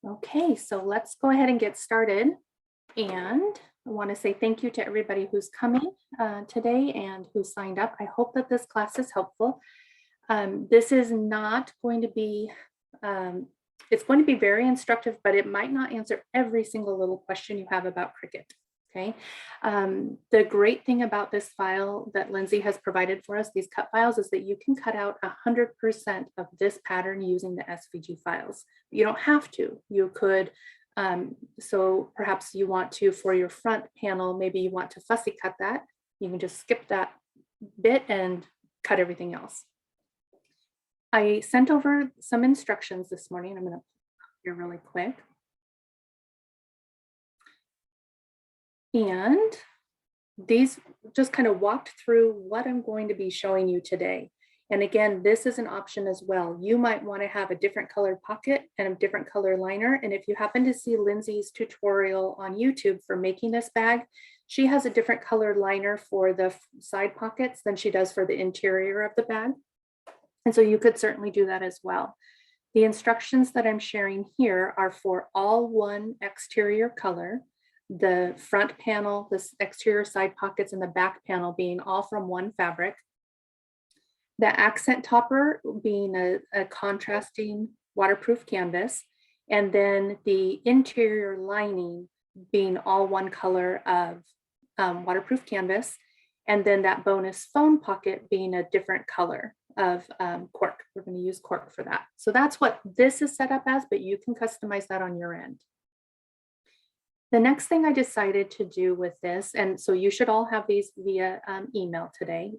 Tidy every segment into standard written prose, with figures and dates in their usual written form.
Okay, so let's go ahead and get started. And I want to say thank you to everybody who's coming today and who signed up. I hope that this class is helpful. This is not going to be, it's going to be very instructive, but it might not answer every single little question you have about Cricut. Okay. The great thing about this file that Lindsay has provided for us, these cut files, is that you can cut out 100% of this pattern using the SVG files. You don't have to. You could, so perhaps you want to, for your front panel, maybe you want to fussy cut that. You can just skip that bit and cut everything else. I sent over some instructions this morning. I'm going to here really quick. And these just kind of walked through what I'm going to be showing you today. And again, this is an option as well. You might want to have a different colored pocket and a different color liner. And if you happen to see Lindsay's tutorial on YouTube for making this bag, she has a different colored liner for the side pockets than she does for the interior of the bag. And so you could certainly do that as well. The instructions that I'm sharing here are for all one exterior color. The front panel, the exterior side pockets, and the back panel being all from one fabric. The accent topper being a contrasting waterproof canvas, and then the interior lining being all one color of waterproof canvas, and then that bonus phone pocket being a different color of cork. We're going to use cork for that. So that's what this is set up as, but you can customize that on your end. The next thing I decided to do with this, and so you should all have these via email today,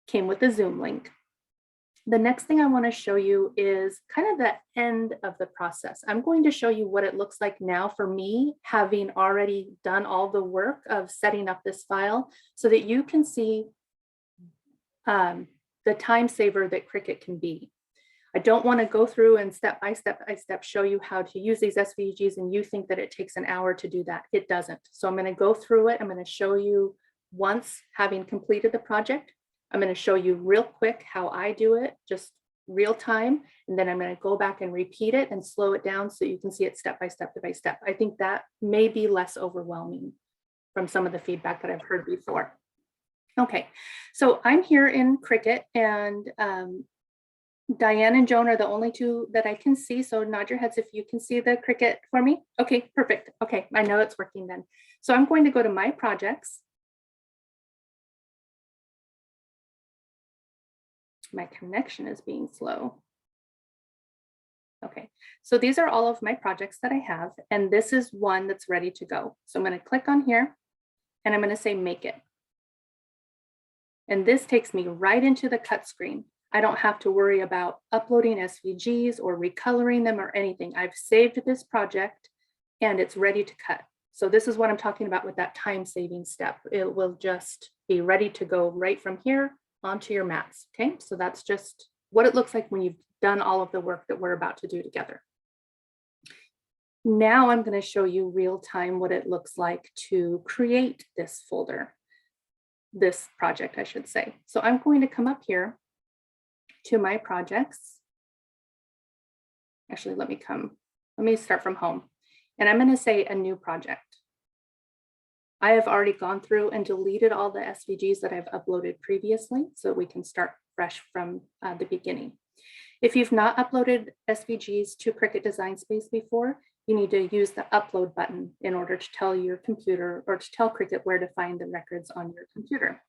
came with a Zoom link. The next thing I want to show you is kind of the end of the process. I'm going to show you what it looks like now for me, having already done all the work of setting up this file so that you can see the time saver that Cricut can be. I don't want to go through and step by step show you how to use these SVGs and you think that it takes an hour to do that. It doesn't. So I'm going to go through it. I'm going to show you once having completed the project. I'm going to show you real quick how I do it, just real time. And then I'm going to go back and repeat it and slow it down so you can see it step by step by step. I think that may be less overwhelming from some of the feedback that I've heard before. Okay, so I'm here in Cricut and Diane and Joan are the only two that I can see. So nod your heads if you can see the Cricut for me. Okay, perfect. Okay, I know it's working then. So I'm going to go to my projects. My connection is being slow. Okay, so these are all of my projects that I have, and this is one that's ready to go. So I'm going to click on here and I'm going to say make it. And this takes me right into the cut screen. I don't have to worry about uploading SVGs or recoloring them or anything. I've saved this project and it's ready to cut. So this is what I'm talking about with that time saving step. It will just be ready to go right from here onto your mats. Okay, so that's just what it looks like when you've done all of the work that we're about to do together. Now I'm going to show you real time what it looks like to create this folder, this project, I should say. So I'm going to come up here to my projects. Actually, let me start from home. And I'm going to say a new project. I have already gone through and deleted all the SVGs that I've uploaded previously, so we can start fresh from the beginning. If you've not uploaded SVGs to Cricut Design Space before, you need to use the upload button in order to tell your computer or to tell Cricut where to find the records on your computer.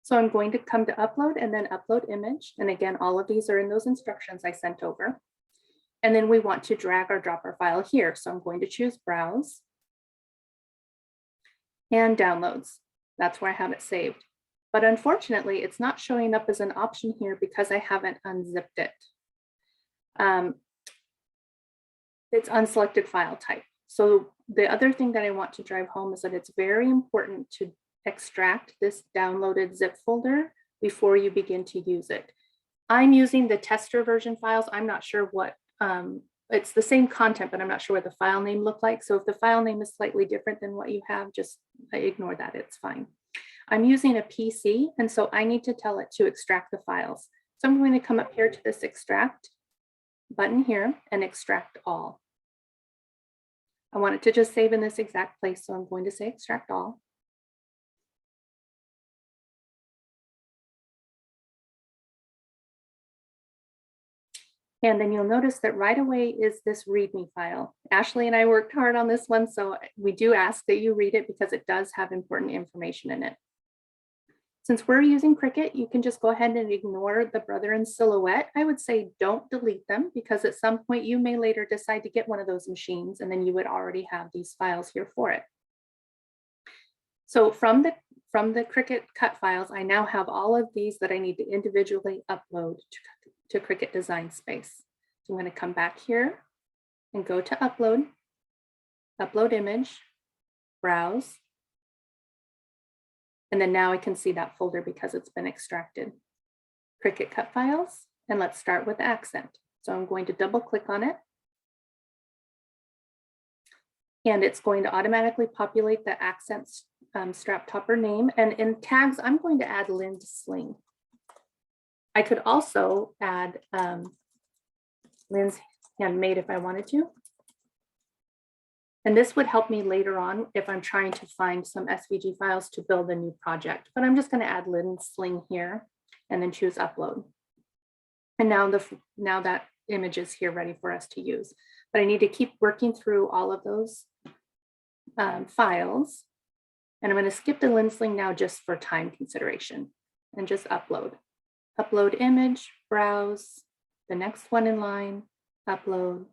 So I'm going to come to upload and then upload image. And again, all of these are in those instructions I sent over. And then we want to drag or drop our file here. So I'm going to choose browse and downloads. That's where I have it saved. But unfortunately, it's not showing up as an option here because I haven't unzipped it. It's unselected file type. So the other thing that I want to drive home is that it's very important to extract this downloaded zip folder before you begin to use it. I'm using the tester version files. I'm not sure what, it's the same content, but I'm not sure what the file name looked like. So if the file name is slightly different than what you have, just ignore that, it's fine. I'm using a PC, and so I need to tell it to extract the files. So I'm going to come up here to this extract, button here and extract all. I want it to just save in this exact place, so I'm going to say extract all. And then you'll notice that right away is this README file. Ashley and I worked hard on this one, so we do ask that you read it because it does have important information in it. Since we're using Cricut, you can just go ahead and ignore the brother and silhouette. I would say don't delete them because at some point you may later decide to get one of those machines and then you would already have these files here for it. So from the Cricut cut files, I now have all of these that I need to individually upload to Cricut Design Space. So I'm going to come back here and go to upload, upload image, browse. And then now I can see that folder because it's been extracted. Cricut cut files, and let's start with accent. So I'm going to double click on it. And it's going to automatically populate the accent strap topper name. And in tags, I'm going to add LindSling. I could also add Linds Handmade if I wanted to. And this would help me later on if I'm trying to find some SVG files to build a new project. But I'm just going to add LindSling here and then choose upload. And now that image is here ready for us to use. But I need to keep working through all of those files. And I'm going to skip the LindSling now just for time consideration and just upload. Upload image, browse, the next one in line, upload.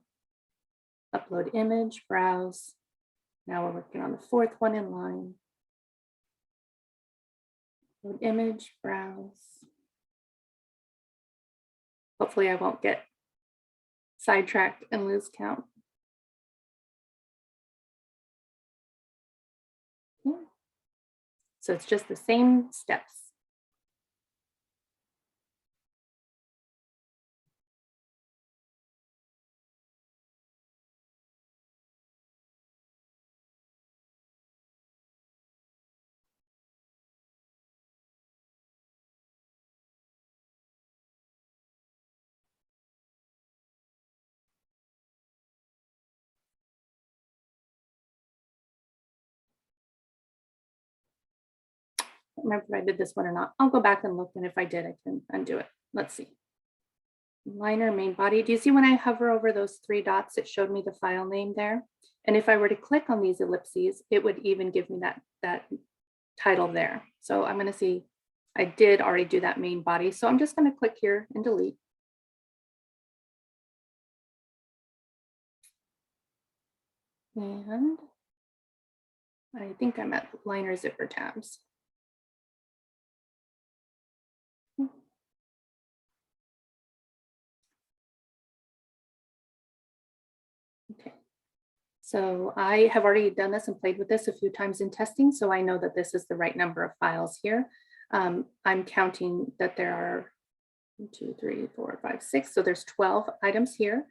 Upload image, browse. Now we're working on the fourth one in line. Upload image, browse. Hopefully I won't get sidetracked and lose count. Okay. So it's just the same steps. I don't remember if I did this one or not. I'll go back and look, and if I did, I can undo it. Let's see. Liner, main body. Do you see when I hover over those three dots, it showed me the file name there? And if I were to click on these ellipses, it would even give me that title there. So I'm going to see, I did already do that main body. So I'm just going to click here and delete. And I think I'm at liner zipper tabs. Okay. So I have already done this and played with this a few times in testing, so I know that this is the right number of files here. I'm counting that there are 1, 2, 3, 4, 5, 6. So there's 12 items here.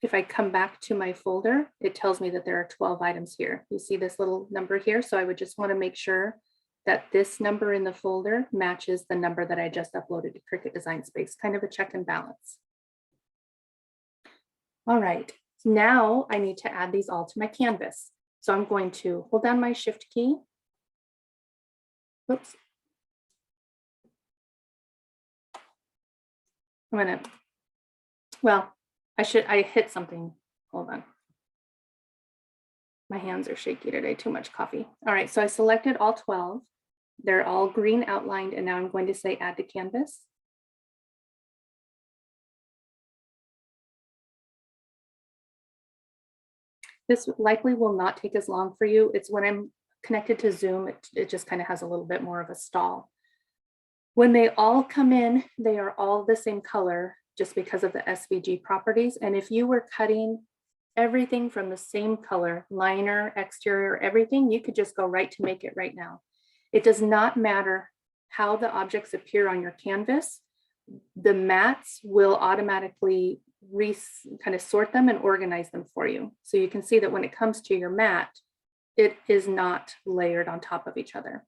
If I come back to my folder, it tells me that there are 12 items here. You see this little number here. So I would just want to make sure that this number in the folder matches the number that I just uploaded to Cricut Design Space, kind of a check and balance. All right, so now I need to add these all to my canvas. So I'm going to hold down my Shift key. Oops. I'm gonna, well, I hit something. Hold on. My hands are shaky today, too much coffee. All right, so I selected all 12. They're all green outlined, and now I'm going to say add to canvas. This likely will not take as long for you. It's when I'm connected to Zoom, it just kind of has a little bit more of a stall. When they all come in, they are all the same color just because of the SVG properties. And if you were cutting everything from the same color, liner, exterior, everything, you could just go right to make it right now. It does not matter how the objects appear on your canvas. The mats will automatically kind of sort them and organize them for you. So you can see that when it comes to your mat, it is not layered on top of each other.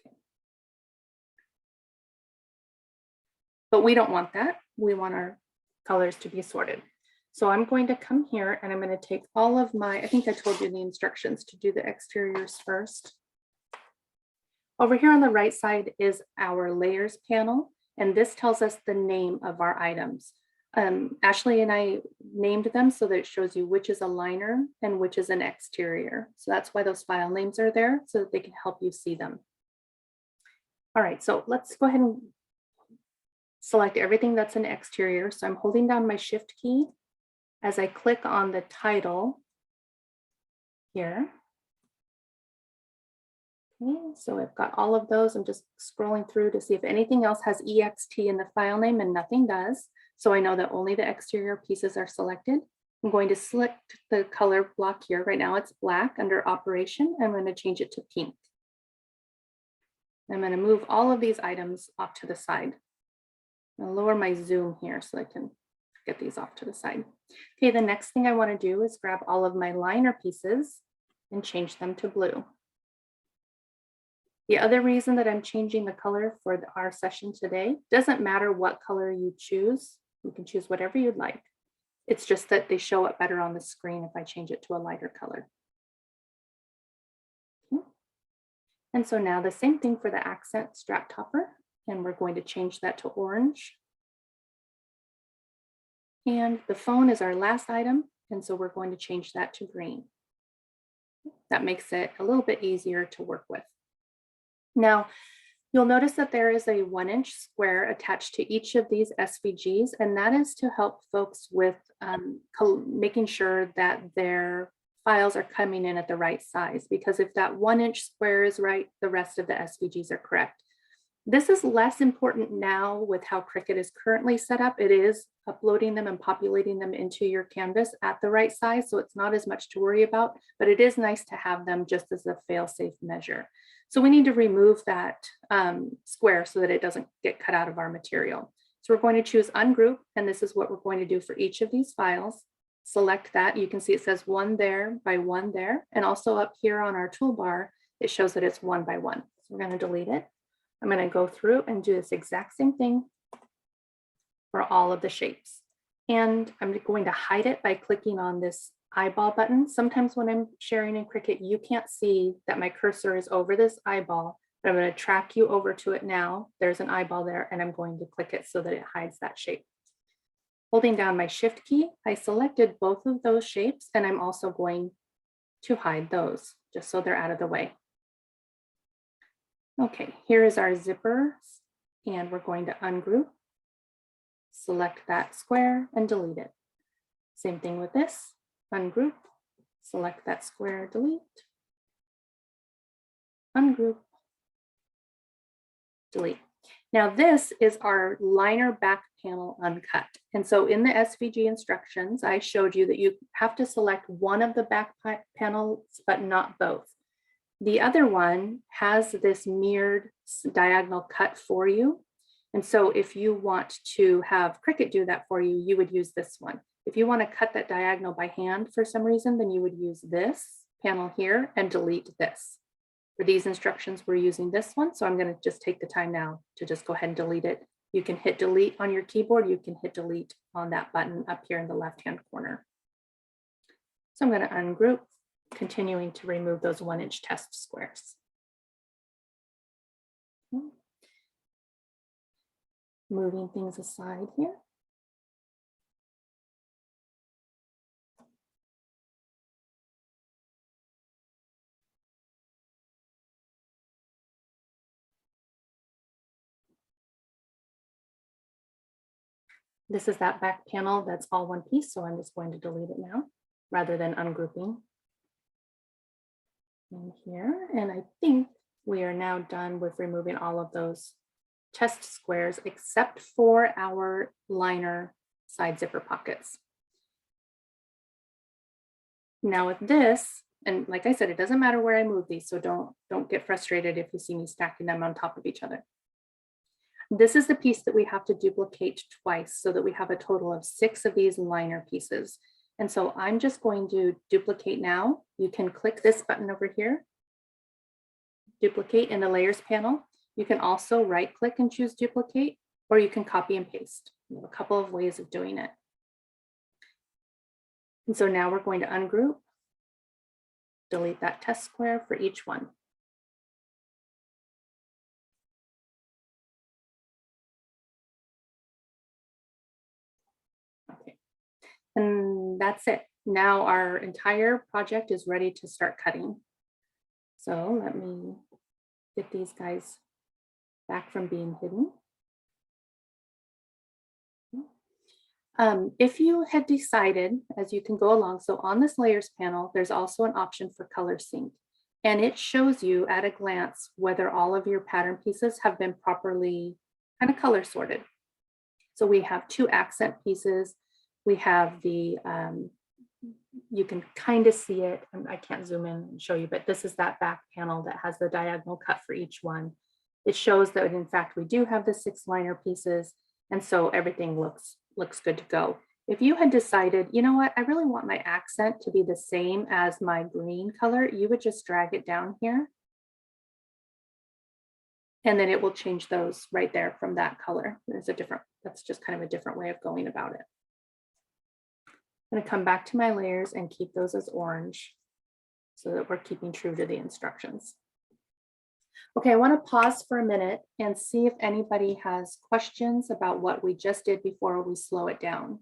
Okay. But we don't want that. We want our colors to be sorted. So I'm going to come here and I'm going to take all of my, I think I told you the instructions to do the exteriors first. Over here on the right side is our layers panel, and this tells us the name of our items. Ashley and I named them so that it shows you which is a liner and which is an exterior. So that's why those file names are there, so that they can help you see them. All right, so let's go ahead and select everything that's an exterior. So I'm holding down my Shift key as I click on the title here. Okay, so I've got all of those. I'm just scrolling through to see if anything else has EXT in the file name, and nothing does. So I know that only the exterior pieces are selected. I'm going to select the color block here. Right now it's black under operation. I'm going to change it to pink. I'm going to move all of these items off to the side. I'll lower my zoom here so I can get these off to the side. Okay, the next thing I want to do is grab all of my liner pieces and change them to blue. The other reason that I'm changing the color for our session today, doesn't matter what color you choose. You can choose whatever you'd like. It's just that they show up better on the screen if I change it to a lighter color. Okay. And so now the same thing for the accent strap topper, and we're going to change that to orange. And the phone is our last item, and so we're going to change that to green. That makes it a little bit easier to work with. Now, you'll notice that there is a 1-inch square attached to each of these SVGs, and that is to help folks with making sure that their files are coming in at the right size, because if that 1-inch square is right, the rest of the SVGs are correct. This is less important now with how Cricut is currently set up. It is uploading them and populating them into your canvas at the right size, so it's not as much to worry about, but it is nice to have them just as a fail-safe measure. So we need to remove that square so that it doesn't get cut out of our material. So we're going to choose ungroup, and this is what we're going to do for each of these files. Select that. You can see it says 1 there by 1 there, and also up here on our toolbar, it shows that it's 1 by 1. So we're going to delete it. I'm going to go through and do this exact same thing for all of the shapes. And I'm going to hide it by clicking on this eyeball button. Sometimes when I'm sharing in Cricut, you can't see that my cursor is over this eyeball, but I'm going to track you over to it now. There's an eyeball there, and I'm going to click it so that it hides that shape. Holding down my Shift key, I selected both of those shapes, and I'm also going to hide those just so they're out of the way. Okay, here is our zippers, and we're going to ungroup, select that square and delete it. Same thing with this, ungroup, select that square, delete, ungroup, delete. Now this is our liner back panel uncut. And so in the SVG instructions, I showed you that you have to select one of the back panels, but not both. The other one has this mirrored diagonal cut for you. And so if you want to have Cricut do that for you, you would use this one. If you want to cut that diagonal by hand for some reason, then you would use this panel here and delete this. For these instructions, we're using this one. So I'm going to just take the time now to just go ahead and delete it. You can hit delete on your keyboard. You can hit delete on that button up here in the left-hand corner. So I'm going to ungroup, continuing to remove those 1-inch test squares. Moving things aside here. This is that back panel that's all one piece, so I'm just going to delete it now rather than ungrouping. In here, and I think we are now done with removing all of those test squares except for our liner side zipper pockets. Now with this, and like I said, it doesn't matter where I move these, so don't get frustrated if you see me stacking them on top of each other. This is the piece that we have to duplicate twice so that we have a total of 6 of these liner pieces. And so I'm just going to duplicate now. You can click this button over here, duplicate in the layers panel. You can also right click and choose duplicate, or you can copy and paste. You have a couple of ways of doing it. And so now we're going to ungroup, delete that test square for each one. Okay, and that's it. Now our entire project is ready to start cutting. So let me get these guys back from being hidden. If you had decided, as you can go along, so on this layers panel, there's also an option for color sync, and it shows you at a glance whether all of your pattern pieces have been properly kind of color sorted. So we have 2 accent pieces. We have the, you can kind of see it, and I can't zoom in and show you, but this is that back panel that has the diagonal cut for each one. It shows that in fact we do have the 6 liner pieces, and so everything looks good to go. If you had decided, you know what, I really want my accent to be the same as my green color, you would just drag it down here. And then it will change those right there from that color. There's a different, that's just kind of a different way of going about it. I'm going to come back to my layers and keep those as orange so that we're keeping true to the instructions. Okay, I want to pause for a minute and see if anybody has questions about what we just did before we slow it down.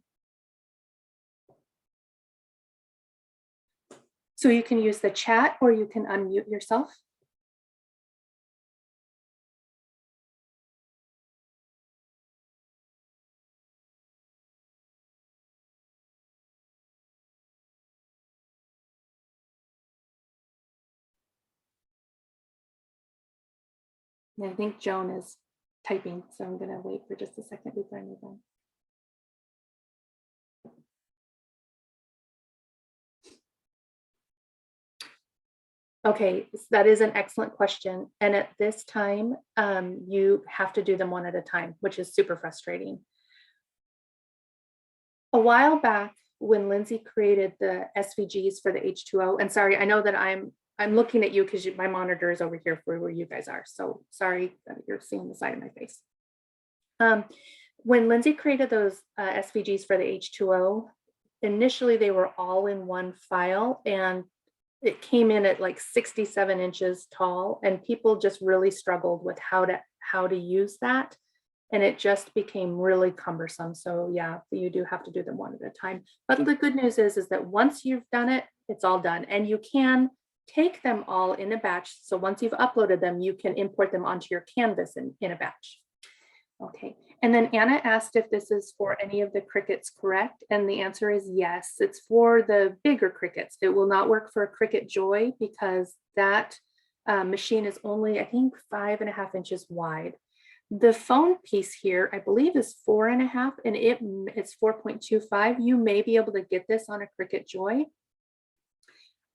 So you can use the chat or you can unmute yourself. And I think Joan is typing, so I'm going to wait for just a second before I move on. Okay, that is an excellent question. And at this time, you have to do them one at a time, which is super frustrating. A while back, when Lindsay created the SVGs for the H2O, and sorry, I know that I'm looking at you because my monitor is over here for where you guys are. So sorry that you're seeing the side of my face. When Lindsay created those SVGs for the H2O, initially they were all in one file, and it came in at like 67 inches tall, and people just really struggled with how to use that. And it just became really cumbersome. So yeah, you do have to do them one at a time. But the good news is that once you've done it, it's all done. And you can take them all in a batch. So once you've uploaded them, you can import them onto your canvas in a batch. Okay, and then Anna asked if this is for any of the Cricuts, correct? And the answer is yes, it's for the bigger Cricuts. It will not work for a Cricut Joy because that machine is only, I think, 5.5 inches wide. The phone piece here, I believe, is 4.5, and it's 4.25. You may be able to get this on a Cricut Joy,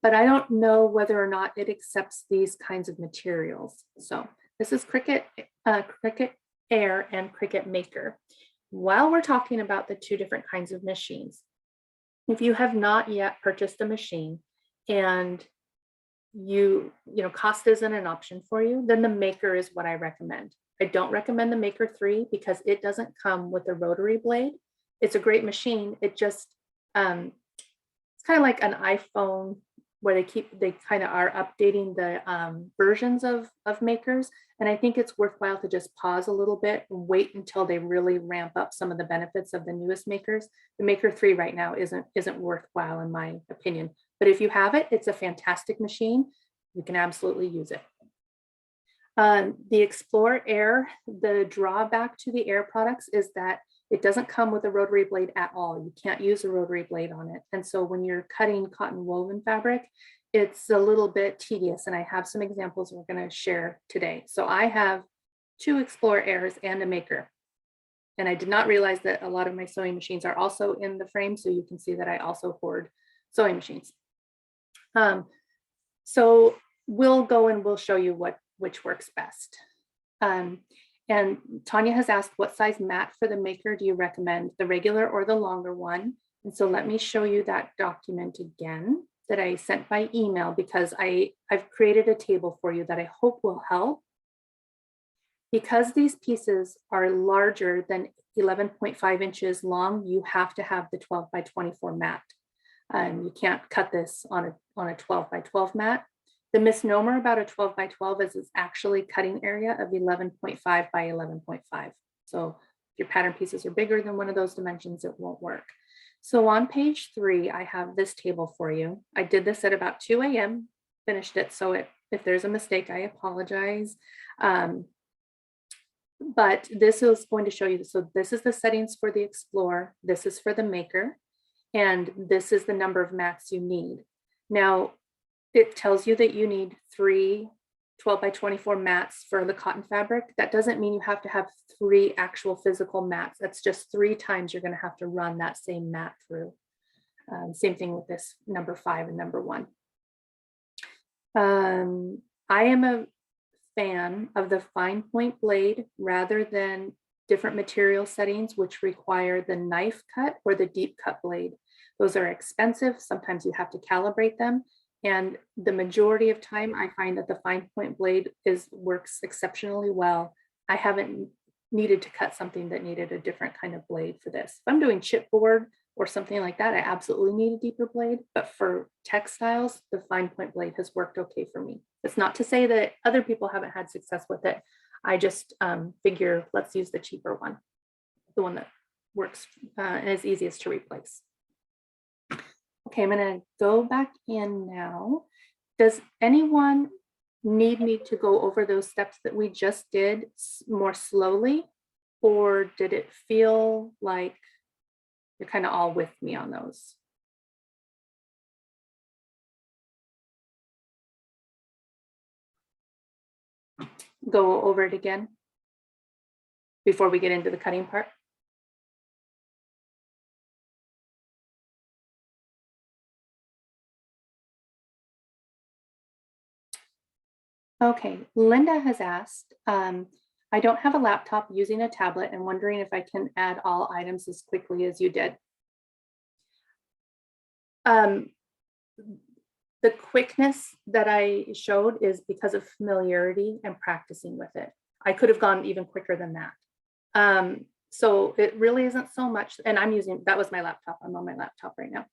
but I don't know whether or not it accepts these kinds of materials. So this is Cricut Air and Cricut Maker. While we're talking about the 2 different kinds of machines, if you have not yet purchased a machine and you know cost isn't an option for you, then the Maker is what I recommend. I don't recommend the Maker 3 because it doesn't come with a rotary blade. It's a great machine. It just it's kind of like an iPhone where they kind of are updating the versions of makers. And I think it's worthwhile to just pause a little bit and wait until they really ramp up some of the benefits of the newest makers. The Maker 3 right now isn't worthwhile in my opinion. But if you have it, it's a fantastic machine. You can absolutely use it. The Explore Air, the drawback to the Air products is that it doesn't come with a rotary blade at all. You can't use a rotary blade on it. And so when you're cutting cotton woven fabric, it's a little bit tedious. And I have some examples we're going to share today. So I have 2 Explore Airs and a Maker. And I did not realize that a lot of my sewing machines are also in the frame. So you can see that I also hoard sewing machines. So we'll go and we'll show you which works best. And Tanya has asked, what size mat for the Maker do you recommend, the regular or the longer one? And so let me show you that document again that I sent by email, because I've created a table for you that I hope will help. Because these pieces are larger than 11.5 inches long, you have to have the 12 by 24 mat. You can't cut this on a 12 by 12 mat. The misnomer about a 12 by 12 is it's actually cutting area of 11.5 by 11.5. So if your pattern pieces are bigger than one of those dimensions, it won't work. So on page 3, I have this table for you. I did this at about 2 a.m., finished it. So if there's a mistake, I apologize. But this is going to show you, so this is the settings for the Explorer, this is for the Maker, and this is the number of mats you need. Now, it tells you that you need 3 12 by 24 mats for the cotton fabric. That doesn't mean you have to have 3 actual physical mats. That's just 3 times you're going to have to run that same mat through. Same thing with this number 5 and number 1. I am a fan of the fine point blade rather than different material settings, which require the knife cut or the deep cut blade. Those are expensive. Sometimes you have to calibrate them. And the majority of time, I find that the fine point blade works exceptionally well. I haven't needed to cut something that needed a different kind of blade for this. If I'm doing chipboard or something like that, I absolutely need a deeper blade. But for textiles, the fine point blade has worked okay for me. It's not to say that other people haven't had success with it. I just figure let's use the cheaper one, the one that works and is easiest to replace. Okay, I'm going to go back in now. Does anyone need me to go over those steps that we just did more slowly, or did it feel like you're kind of all with me on those? Go over it again before we get into the cutting part. Okay, Linda has asked, I don't have a laptop using a tablet and wondering if I can add all items as quickly as you did. The quickness that I showed is because of familiarity and practicing with it. I could have gone even quicker than that. So it really isn't so much, and that was my laptop. I'm on my laptop right now.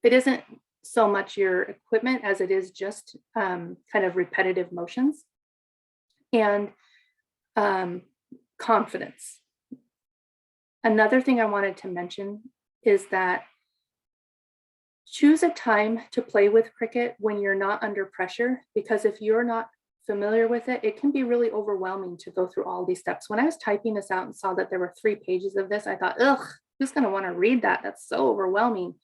It isn't so much your equipment as it is just kind of repetitive motions and confidence. Another thing I wanted to mention is that choose a time to play with Cricut when you're not under pressure, because if you're not familiar with it, it can be really overwhelming to go through all these steps. When I was typing this out and saw that there were 3 pages of this, I thought, ugh, who's going to want to read that? That's so overwhelming.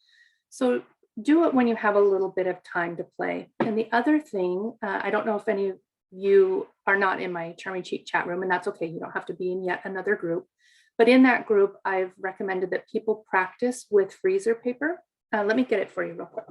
So do it when you have a little bit of time to play. And the other thing, I don't know if any of you are not in my Charming Cheek chat room, and that's okay. You don't have to be in yet another group. But in that group, I've recommended that people practice with freezer paper. Let me get it for you real quick.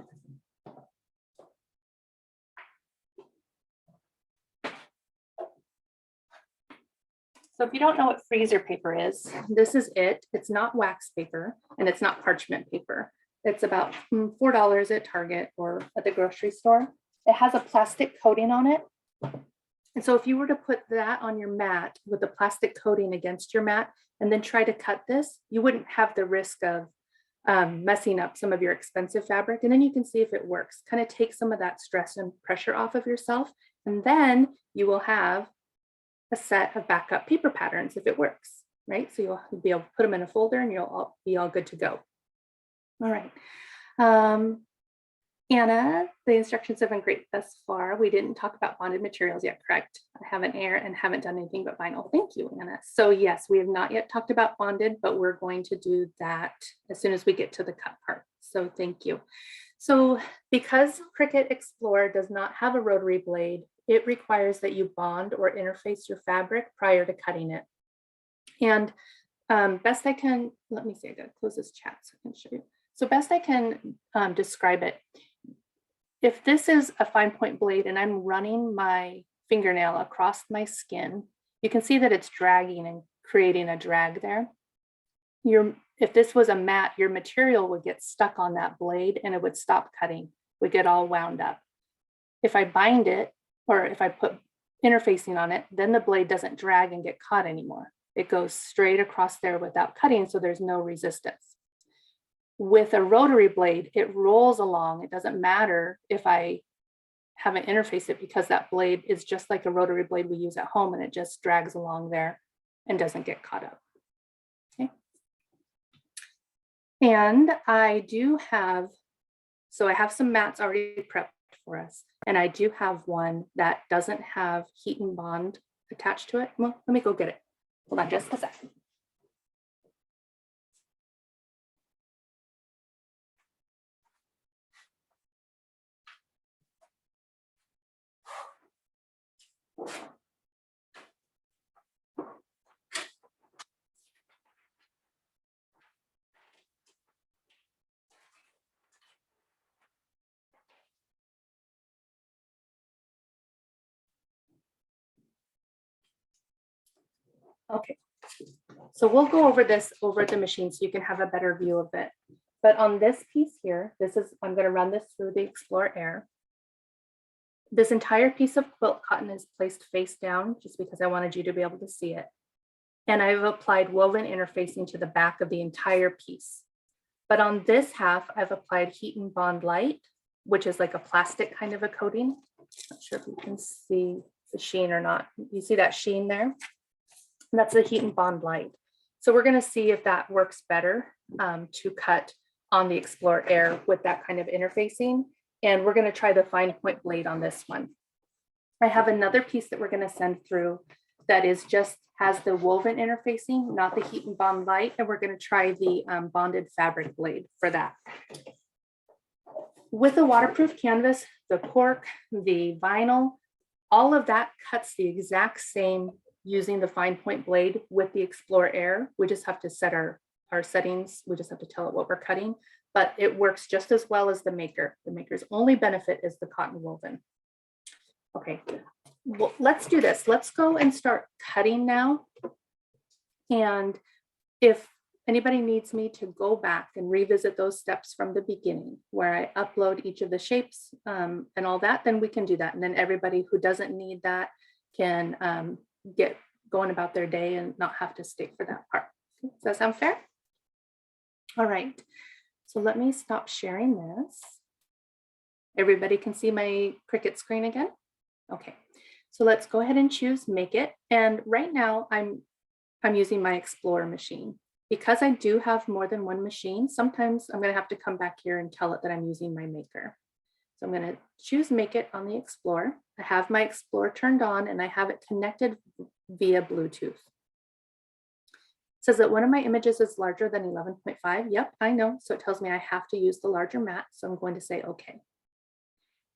So if you don't know what freezer paper is, this is it. It's not wax paper and it's not parchment paper. It's about $4 at Target or at the grocery store. It has a plastic coating on it. And so if you were to put that on your mat with the plastic coating against your mat and then try to cut this, you wouldn't have the risk of messing up some of your expensive fabric. And then you can see if it works. Kind of take some of that stress and pressure off of yourself. And then you will have a set of backup paper patterns if it works, right? So you'll be able to put them in a folder and you'll be all good to go. All right. Anna, the instructions have been great thus far. We didn't talk about bonded materials yet, correct? I haven't done anything but vinyl. Thank you, Anna. So yes, we have not yet talked about bonded, but we're going to do that as soon as we get to the cut part. So thank you. So because Cricut Explorer does not have a rotary blade, it requires that you bond or interface your fabric prior to cutting it. And best I can, let me see, I gotta close this chat so I can show you. So best I can describe it. If this is a fine point blade and I'm running my fingernail across my skin, you can see that it's dragging and creating a drag there. If this was a mat, your material would get stuck on that blade and it would stop cutting, would get all wound up. If I bind it, or if I put interfacing on it, then the blade doesn't drag and get caught anymore. It goes straight across there without cutting, so there's no resistance. With a rotary blade, it rolls along. It doesn't matter if I haven't interfaced it because that blade is just like a rotary blade we use at home, and it just drags along there and doesn't get caught up. Okay. And I do have, so I have some mats already prepped for us, and I do have one that doesn't have heat and bond attached to it. Well, let me go get it. Hold on just a second. Okay, so we'll go over this over the machine so you can have a better view of it. But on this piece here, this is, I'm going to run this through the Explore Air. This entire piece of quilt cotton is placed face down just because I wanted you to be able to see it. And I've applied woven interfacing to the back of the entire piece. But on this half, I've applied Heat and Bond Light, which is like a plastic kind of a coating. Not sure if you can see the sheen or not. You see that sheen there? And that's the Heat and Bond Light. So we're going to see if that works better to cut on the Explore Air with that kind of interfacing. And we're going to try the fine point blade on this one. I have another piece that we're going to send through that is just has the woven interfacing, not the Heat and Bond Light. And we're going to try the bonded fabric blade for that. With the waterproof canvas, the cork, the vinyl, all of that cuts the exact same using the fine point blade with the Explore Air. We just have to set our settings. We just have to tell it what we're cutting, but it works just as well as the maker. The maker's only benefit is the cotton woven. Okay, well, let's do this. Let's go and start cutting now. And if anybody needs me to go back and revisit those steps from the beginning where I upload each of the shapes and all that, then we can do that. And then everybody who doesn't need that can get going about their day and not have to stay for that part. Does that sound fair? All right, so let me stop sharing this. Everybody can see my Cricut screen again? Okay, so let's go ahead and choose Make It. And right now I'm using my Explorer machine. Because I do have more than one machine, sometimes I'm gonna have to come back here and tell it that I'm using my maker. So I'm going to choose Make It on the Explorer. I have my Explorer turned on and I have it connected via Bluetooth. It says that one of my images is larger than 11.5. Yep, I know. So it tells me I have to use the larger mat. So I'm going to say okay.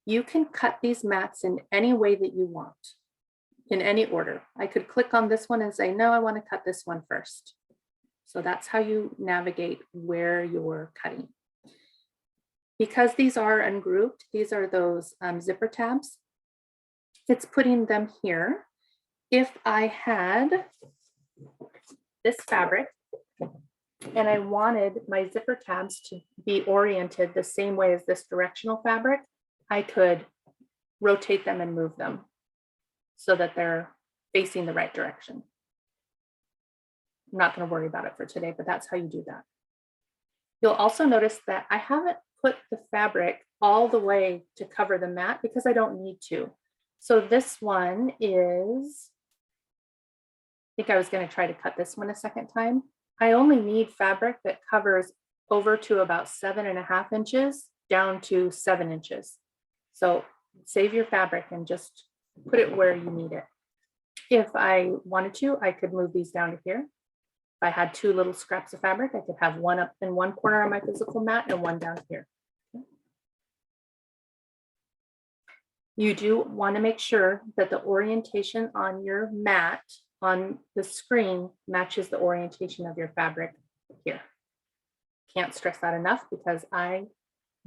You can cut these mats in any way that you want, in any order. I could click on this one and say, no, I want to cut this one first. So that's how you navigate where you're cutting. Because these are ungrouped, these are those zipper tabs, it's putting them here. If I had this fabric and I wanted my zipper tabs to be oriented the same way as this directional fabric, I could rotate them and move them so that they're facing the right direction. I'm not going to worry about it for today, but that's how you do that. You'll also notice that I haven't put the fabric all the way to cover the mat because I don't need to. So this one is, I think I was going to try to cut this one a second time. I only need fabric that covers over to about 7.5 inches down to 7 inches. So save your fabric and just put it where you need it. If I wanted to, I could move these down to here. If I had 2 little scraps of fabric, I could have one up in one corner of my physical mat and one down here. You do want to make sure that the orientation on your mat on the screen matches the orientation of your fabric here. Can't stress that enough because I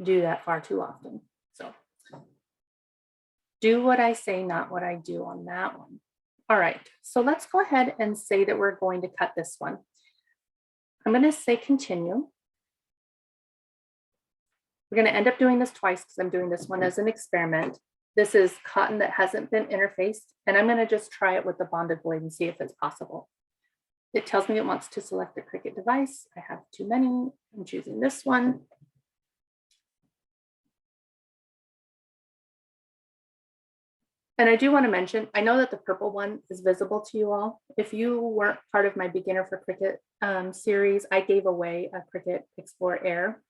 do that far too often. So do what I say, not what I do on that one. All right, so let's go ahead and say that we're going to cut this one. I'm going to say continue. We're going to end up doing this twice because I'm doing this one as an experiment. This is cotton that hasn't been interfaced, and I'm going to just try it with the bonded blade and see if it's possible. It tells me it wants to select the Cricut device. I have too many. I'm choosing this one. And I do want to mention, I know that the purple one is visible to you all. If you weren't part of my Beginner for Cricut series, I gave away a Cricut Explore Air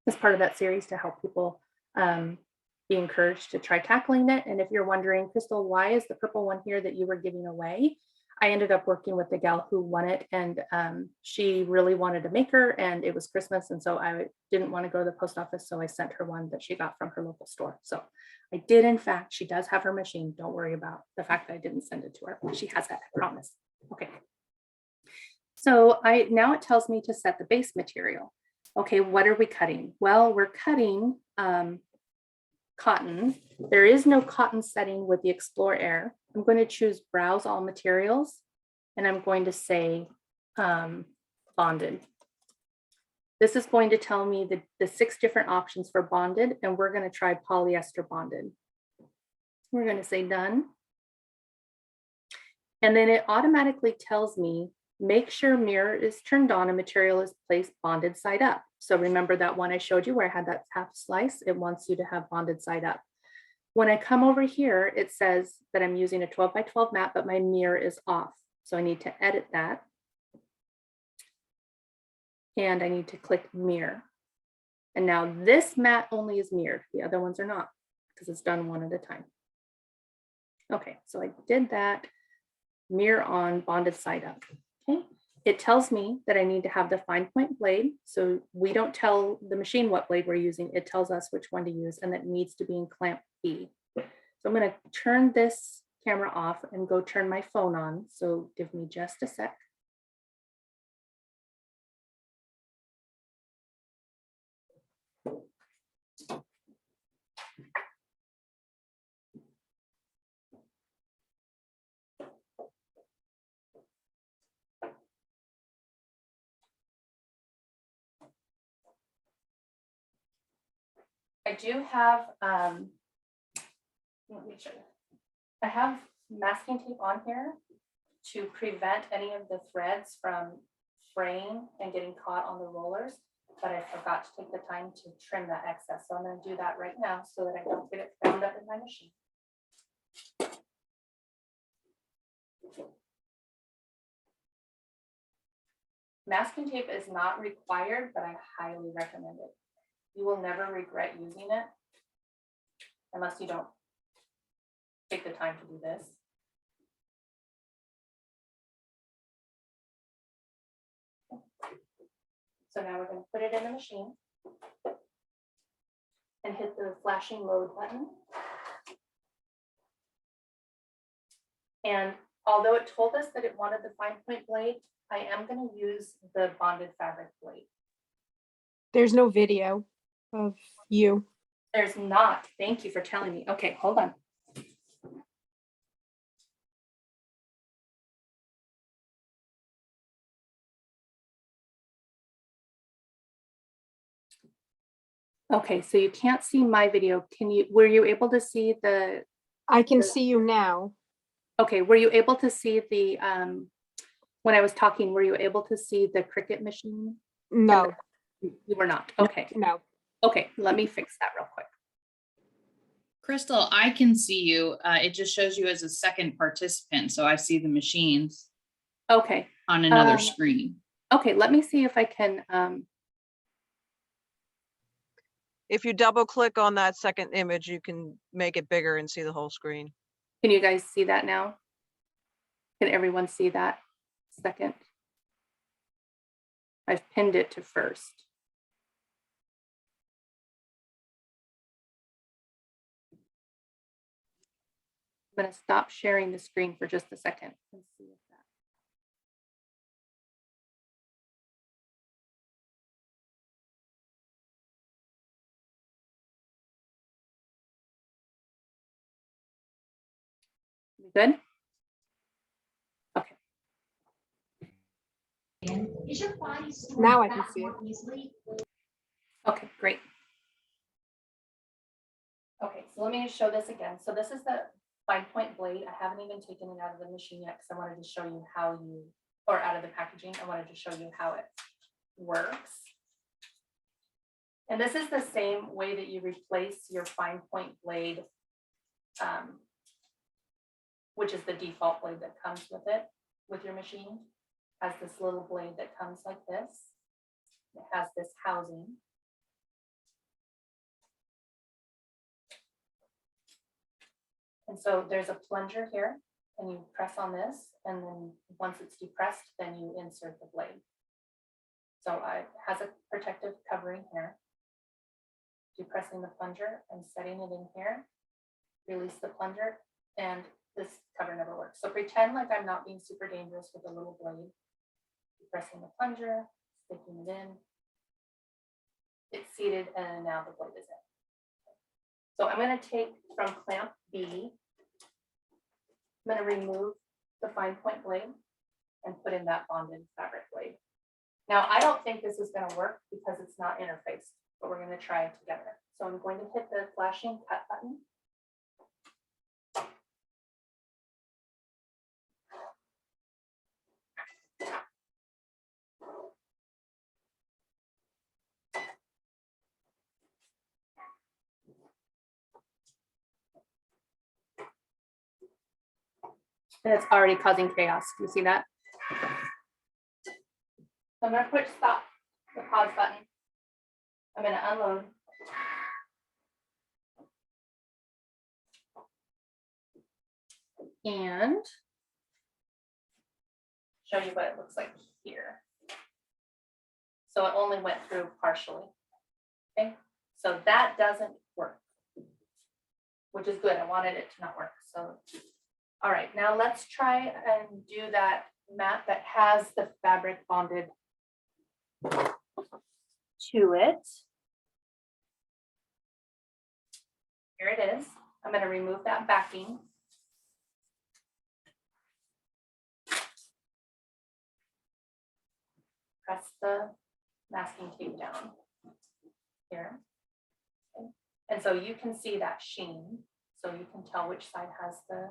as part of that series to help people be encouraged to try tackling it. And if you're wondering, Crystal, why is the purple one here that you were giving away? I ended up working with the gal who won it, and she really wanted a maker, and it was Christmas, and so I didn't want to go to the post office, so I sent her one that she got from her local store. So I did, in fact, she does have her machine. Don't worry about the fact that I didn't send it to her. She has that, I promise. Okay. So now it tells me to set the base material. Okay, what are we cutting? Well, we're cutting cotton. There is no cotton setting with the Explore Air. I'm going to choose Browse All Materials, and I'm going to say bonded. This is going to tell me the 6 different options for bonded, and we're going to try polyester bonded. We're going to say done. And then it automatically tells me, make sure mirror is turned on and material is placed bonded side up. So remember that one I showed you where I had that half slice, it wants you to have bonded side up. When I come over here, it says that I'm using a 12 by 12 mat, but my mirror is off. So I need to edit that. And I need to click mirror. And now this mat only is mirrored. The other ones are not, because it's done one at a time. Okay, so I did that. Mirror on, bonded side up. Okay. It tells me that I need to have the fine point blade. So we don't tell the machine what blade we're using. It tells us which one to use, and that needs to be in clamp P. So I'm going to turn this camera off and go turn my phone on. So give me just a sec. I do have, let me show you. I have masking tape on here to prevent any of the threads from fraying and getting caught on the rollers, but I forgot to take the time to trim that excess. So I'm going to do that right now so that I don't get it bound up in my machine. Masking tape is not required, but I highly recommend it. You will never regret using it unless you don't take the time to do this. So now we're going to put it in the machine and hit the flashing load button. And although it told us that it wanted the fine point blade, I am going to use the bonded fabric blade. There's no video of you. There's not. Thank you for telling me. Okay, hold on. Okay, so you can't see my video. Were you able to see the? I can see you now. Okay, were you able to see the, when I was talking, were you able to see the Cricut machine? No. You were not. Okay. No. Okay, let me fix that real quick. Crystal, I can see you. It just shows you as a second participant. So I see the machines Okay. on another screen. Okay, let me see if I can. If you double click on that second image, you can make it bigger and see the whole screen. Can you guys see that now? Can everyone see that second? I've pinned it to first. I'm going to stop sharing the screen for just a second and see if that. Good? Okay. Now I can see it. Okay, great. Okay, so let me show this again. So this is the fine point blade. I haven't even taken it out of the machine yet because I wanted to show you how you or out of the packaging. I wanted to show you how it works. And this is the same way that you replace your fine point blade, which is the default blade that comes with it, with your machine. Has this little blade that comes like this. It has this housing. And so there's a plunger here, and you press on this, and then once it's depressed, then you insert the blade. So it has a protective covering here. Depressing the plunger and setting it in here, release the plunger, and this cover never works. So pretend like I'm not being super dangerous with a little blade. Depressing the plunger, sticking it in. It's seated, and now the blade is in. So I'm going to take from clamp B, I'm going to remove the fine point blade and put in that bonded fabric blade. Now, I don't think this is going to work because it's not interfaced, but we're going to try it together. So I'm going to hit the flashing cut button. And it's already causing chaos. You see that? So I'm going to push stop, the pause button. I'm going to unload. And show you what it looks like here. So it only went through partially. Okay, so that doesn't work, which is good. I wanted it to not work. So, all right, now let's try and do that mat that has the fabric bonded to it. Here it is. I'm going to remove that backing. Press the masking tape down here. Okay. And so you can see that sheen. So you can tell which side has the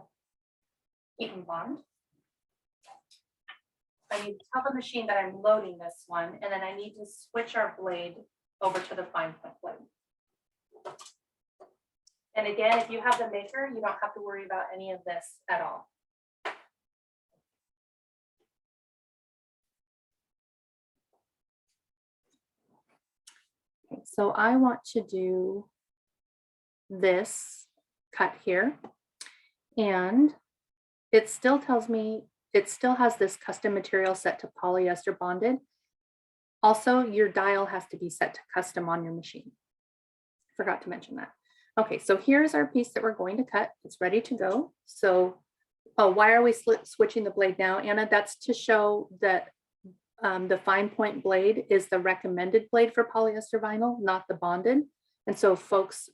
heat and bond. I need to tell the machine that I'm loading this one, and then I need to switch our blade over to the fine point blade. And again, if you have the maker, you don't have to worry about any of this at all. Okay, so I want to do this cut here, and it still tells me it still has this custom material set to polyester bonded. Also, your dial has to be set to custom on your machine. Forgot to mention that. Okay, so here's our piece that we're going to cut. It's ready to go. So why are we switching the blade now, Anna? That's to show that the fine point blade is the recommended blade for polyester vinyl, not the bonded. And so folks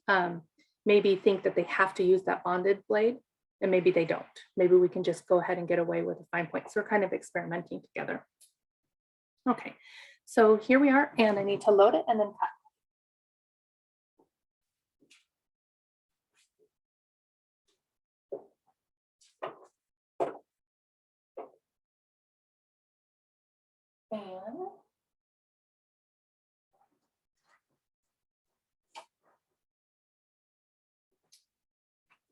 maybe think that they have to use that bonded blade, and maybe they don't. Maybe we can just go ahead and get away with a fine point. So we're kind of experimenting together. Okay, so here we are, and I need to load it and then cut. And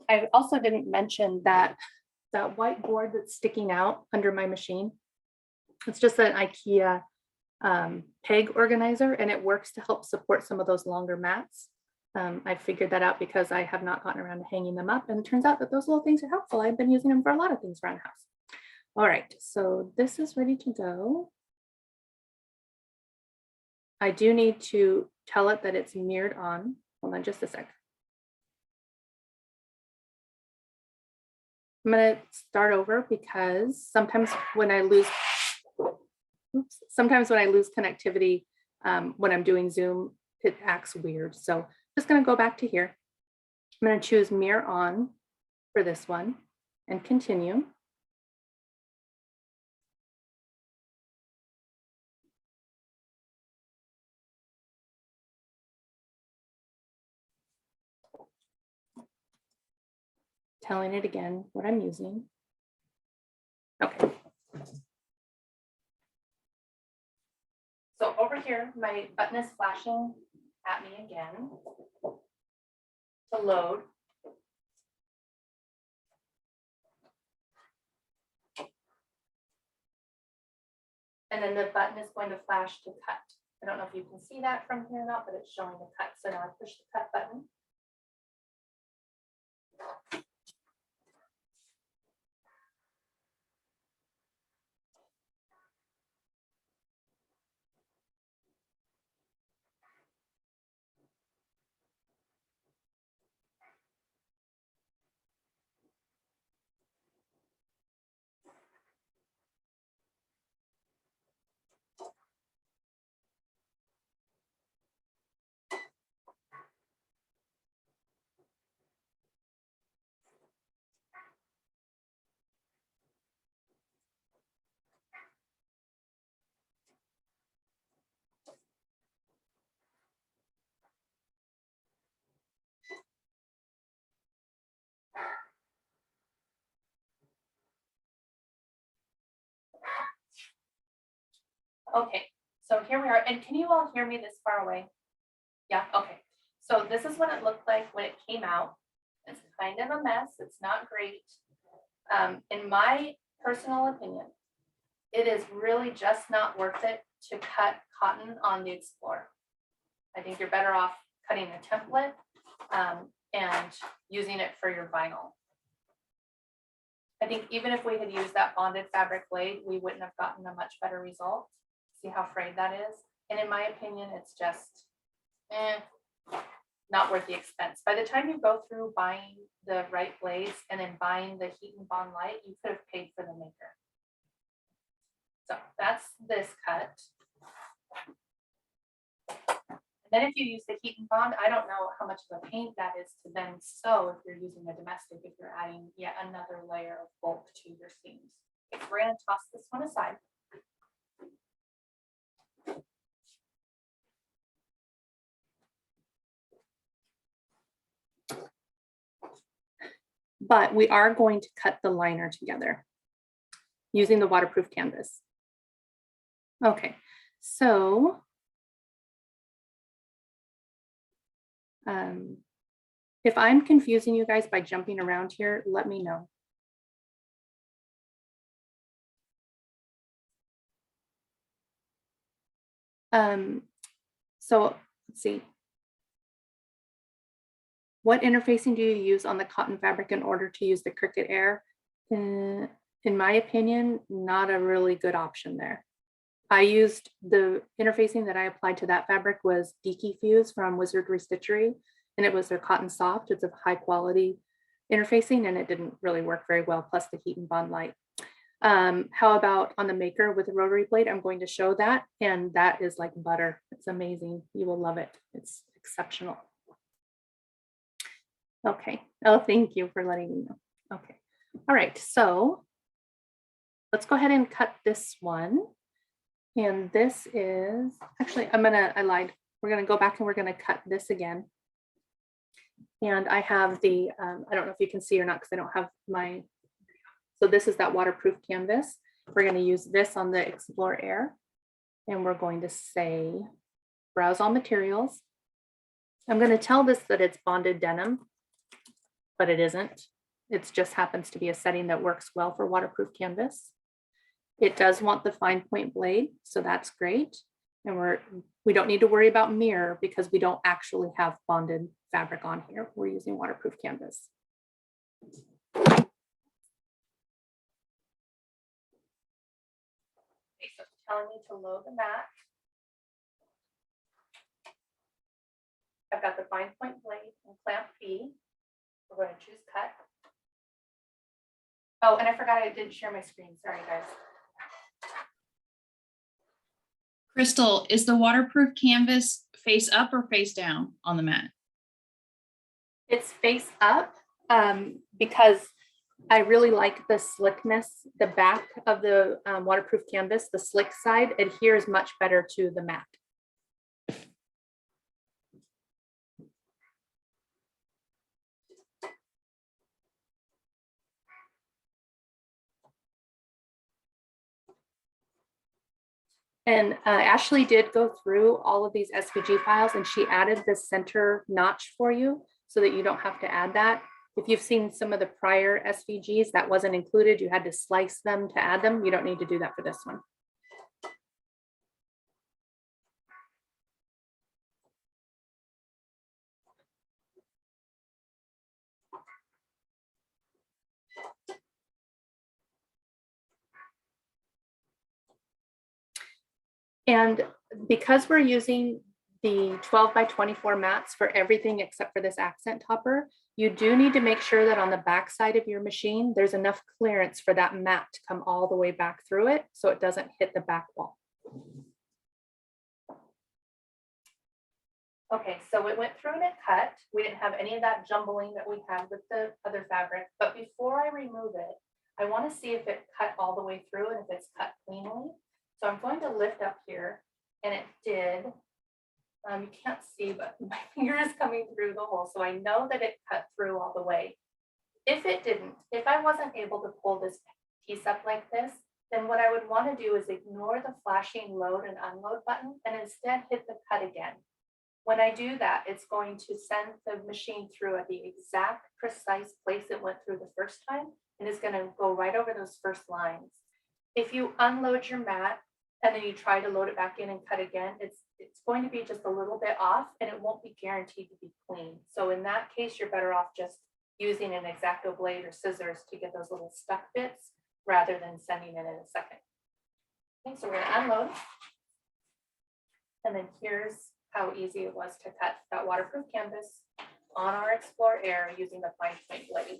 I also didn't mention that white board that's sticking out under my machine. It's just an IKEA peg organizer, and it works to help support some of those longer mats. I figured that out because I have not gotten around to hanging them up, and it turns out that those little things are helpful. I've been using them for a lot of things around the house. All right, so this is ready to go. I do need to tell it that it's mirrored on. Hold on just a sec. I'm going to start over because sometimes when I lose connectivity, when I'm doing Zoom, it acts weird. So I'm just going to go back to here. I'm going to choose mirror on for this one and continue. Telling it again what I'm using. Okay. here, my button is flashing at me again to load. And then the button is going to flash to cut. I don't know if you can see that from here or not, but it's showing the cut. So now I push the cut button. Okay, so here we are. And can you all hear me this far away? Yeah, okay. So this is what it looked like when it came out. It's kind of a mess. It's not great. In my personal opinion, it is really just not worth it to cut cotton on the Explorer. I think you're better off cutting a template and using it for your vinyl. I think even if we had used that bonded fabric blade, we wouldn't have gotten a much better result. See how frayed that is? And in my opinion, it's just not worth the expense. By the time you go through buying the right blades and then buying the heat and bond light, you could have paid for the maker. So that's this cut. And then if you use the heat and bond, I don't know how much of a pain that is to then sew if you're using a domestic, if you're adding yet another layer of bulk to your seams. Okay, we're going to toss this one aside. But we are going to cut the liner together using the waterproof canvas. Okay, so if I'm confusing you guys by jumping around here, let me know. So let's see. What interfacing do you use on the cotton fabric in order to use the Cricut Air? In my opinion, not a really good option there. I used the interfacing that I applied to that fabric was Geeky Fuse from Wizardry Stitchery, and it was their cotton soft. It's a high quality interfacing, and it didn't really work very well, plus the heat and bond light. How about on the maker with a rotary blade? I'm going to show that, and that is like butter. It's amazing. You will love it. It's exceptional. Okay. Oh, thank you for letting me know. Okay. All right. So let's go ahead and cut this one. And this is actually, I lied. We're going to go back and we're going to cut this again. And I have the, I don't know if you can see or not, because I don't have my, so this is that waterproof canvas. We're going to use this on the Explore Air. And we're going to say, browse all materials. I'm going to tell this that it's bonded denim, but it isn't. It just happens to be a setting that works well for waterproof canvas. It does want the fine point blade, so that's great. And we don't need to worry about mirror because we don't actually have bonded fabric on here. We're using waterproof canvas. Okay, so it's telling me to load the mat. I've got the fine point blade and clamp B. We're going to choose cut. Oh, and I forgot I didn't share my screen. Sorry, guys. Crystal, is the waterproof canvas face up or face down on the mat? It's face up because I really like the slickness. The back of the waterproof canvas, the slick side, adheres much better to the mat. And Ashley did go through all of these SVG files and she added the center notch for you so that you don't have to add that. If you've seen some of the prior SVGs, that wasn't included. You had to slice them to add them. You don't need to do that for this one. And because we're using the 12 by 24 mats for everything except for this accent topper, you do need to make sure that on the back side of your machine, there's enough clearance for that mat to come all the way back through it so it doesn't hit the back wall. Okay, so it went through and it cut. We didn't have any of that jumbling that we had with the other fabric, but before I remove it, I want to see if it cut all the way through and if it's cut cleanly. So I'm going to lift up here, and it did. You can't see, but my finger is coming through the hole. So I know that it cut through all the way. If it didn't, if I wasn't able to pull this piece up like this, then what I would want to do is ignore the flashing load and unload button and instead hit the cut again. When I do that, it's going to send the machine through at the exact precise place it went through the first time, and it's going to go right over those first lines. If you unload your mat and then you try to load it back in and cut again, it's going to be just a little bit off and it won't be guaranteed to be clean. So in that case, you're better off just using an X-Acto blade or scissors to get those little stuck bits rather than sending it in a second. Okay, so we're going to unload. And then here's how easy it was to cut that waterproof canvas on our Explore Air using the fine point blade.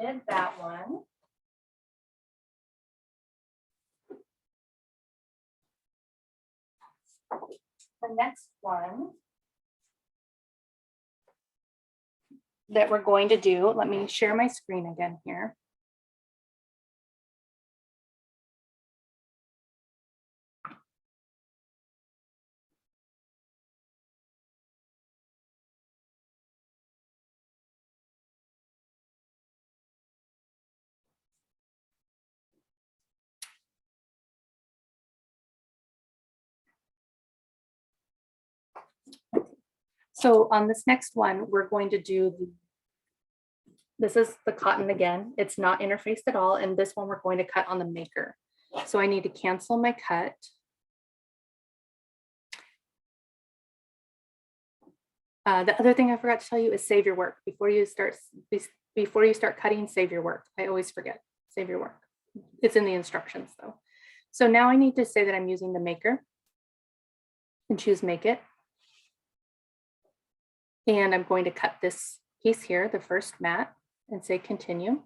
Did that one. The next one that we're going to do, let me share my screen again here. So on this next one, we're going to do, this is the cotton again. It's not interfaced at all. And this one we're going to cut on the maker. So I need to cancel my cut. The other thing I forgot to tell you is save your work. Before you start cutting, save your work. I always forget, save your work. It's in the instructions though. So now I need to say that I'm using the maker and choose make it. And I'm going to cut this piece here, the first mat, and say continue.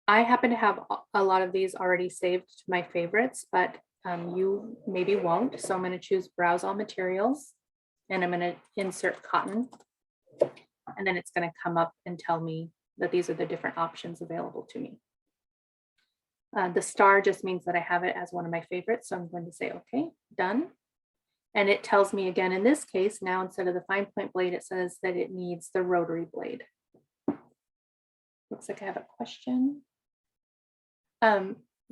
I happen to have a lot of these already saved to my favorites, but you maybe won't. So I'm going to choose browse all materials. And I'm going to insert cotton, and then it's going to come up and tell me that these are the different options available to me. The star just means that I have it as one of my favorites. So I'm going to say, okay, done. And it tells me again, in this case, now instead of the fine point blade, it says that it needs the rotary blade. Looks like I have a question.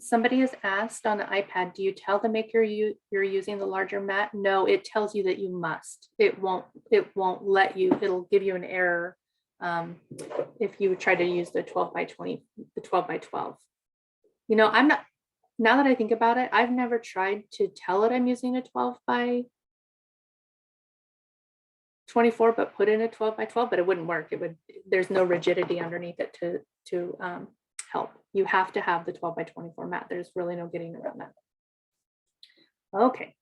Somebody has asked on the iPad, do you tell the maker you're using the larger mat? No, it tells you that you must. It won't let you, it'll give you an error if you try to use the 12 by 20, the 12 by 12. You know, I'm not, now that I think about it, I've never tried to tell it I'm using a 12 by 24, but put in a 12 by 12, but it wouldn't work. It would, there's no rigidity underneath it to help. You have to have the 12 by 24 mat. There's really no getting around that. Okay,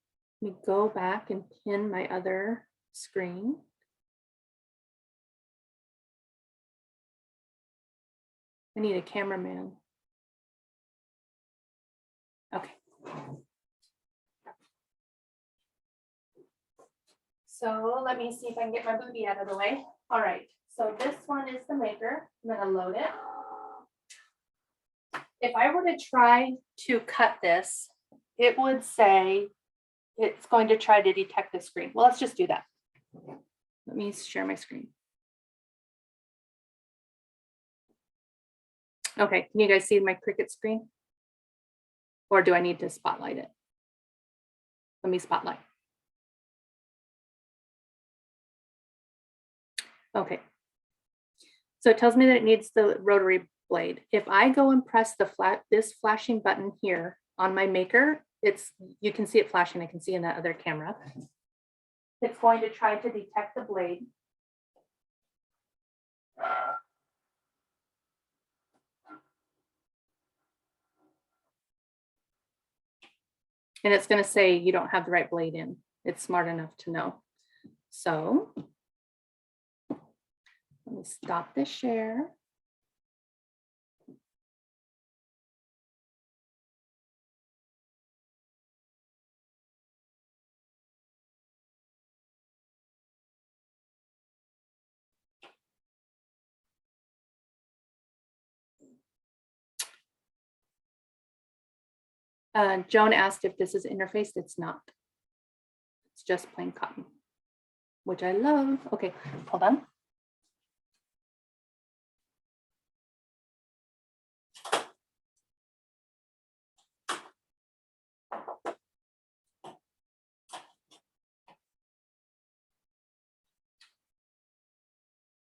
let me go back and pin my other screen. I need a cameraman. Okay. So let me see if I can get my booty out of the way. All right, So this one is the maker. I'm gonna load it. If I were to try to cut this, it would say it's going to try to detect the screen. Well, let's just do that. Let me share my screen. Okay, can you guys see my Cricut screen? Or do I need to spotlight it? Let me spotlight. Okay. So it tells me that it needs the rotary blade. If I go and press this flashing button here on my maker, you can see it flashing. I can see in that other camera. It's going to try to detect the blade. And it's going to say you don't have the right blade in. It's smart enough to know. So let me stop this share. Joan asked if this is interfaced. It's not. It's just plain cotton, which I love. Okay, hold on.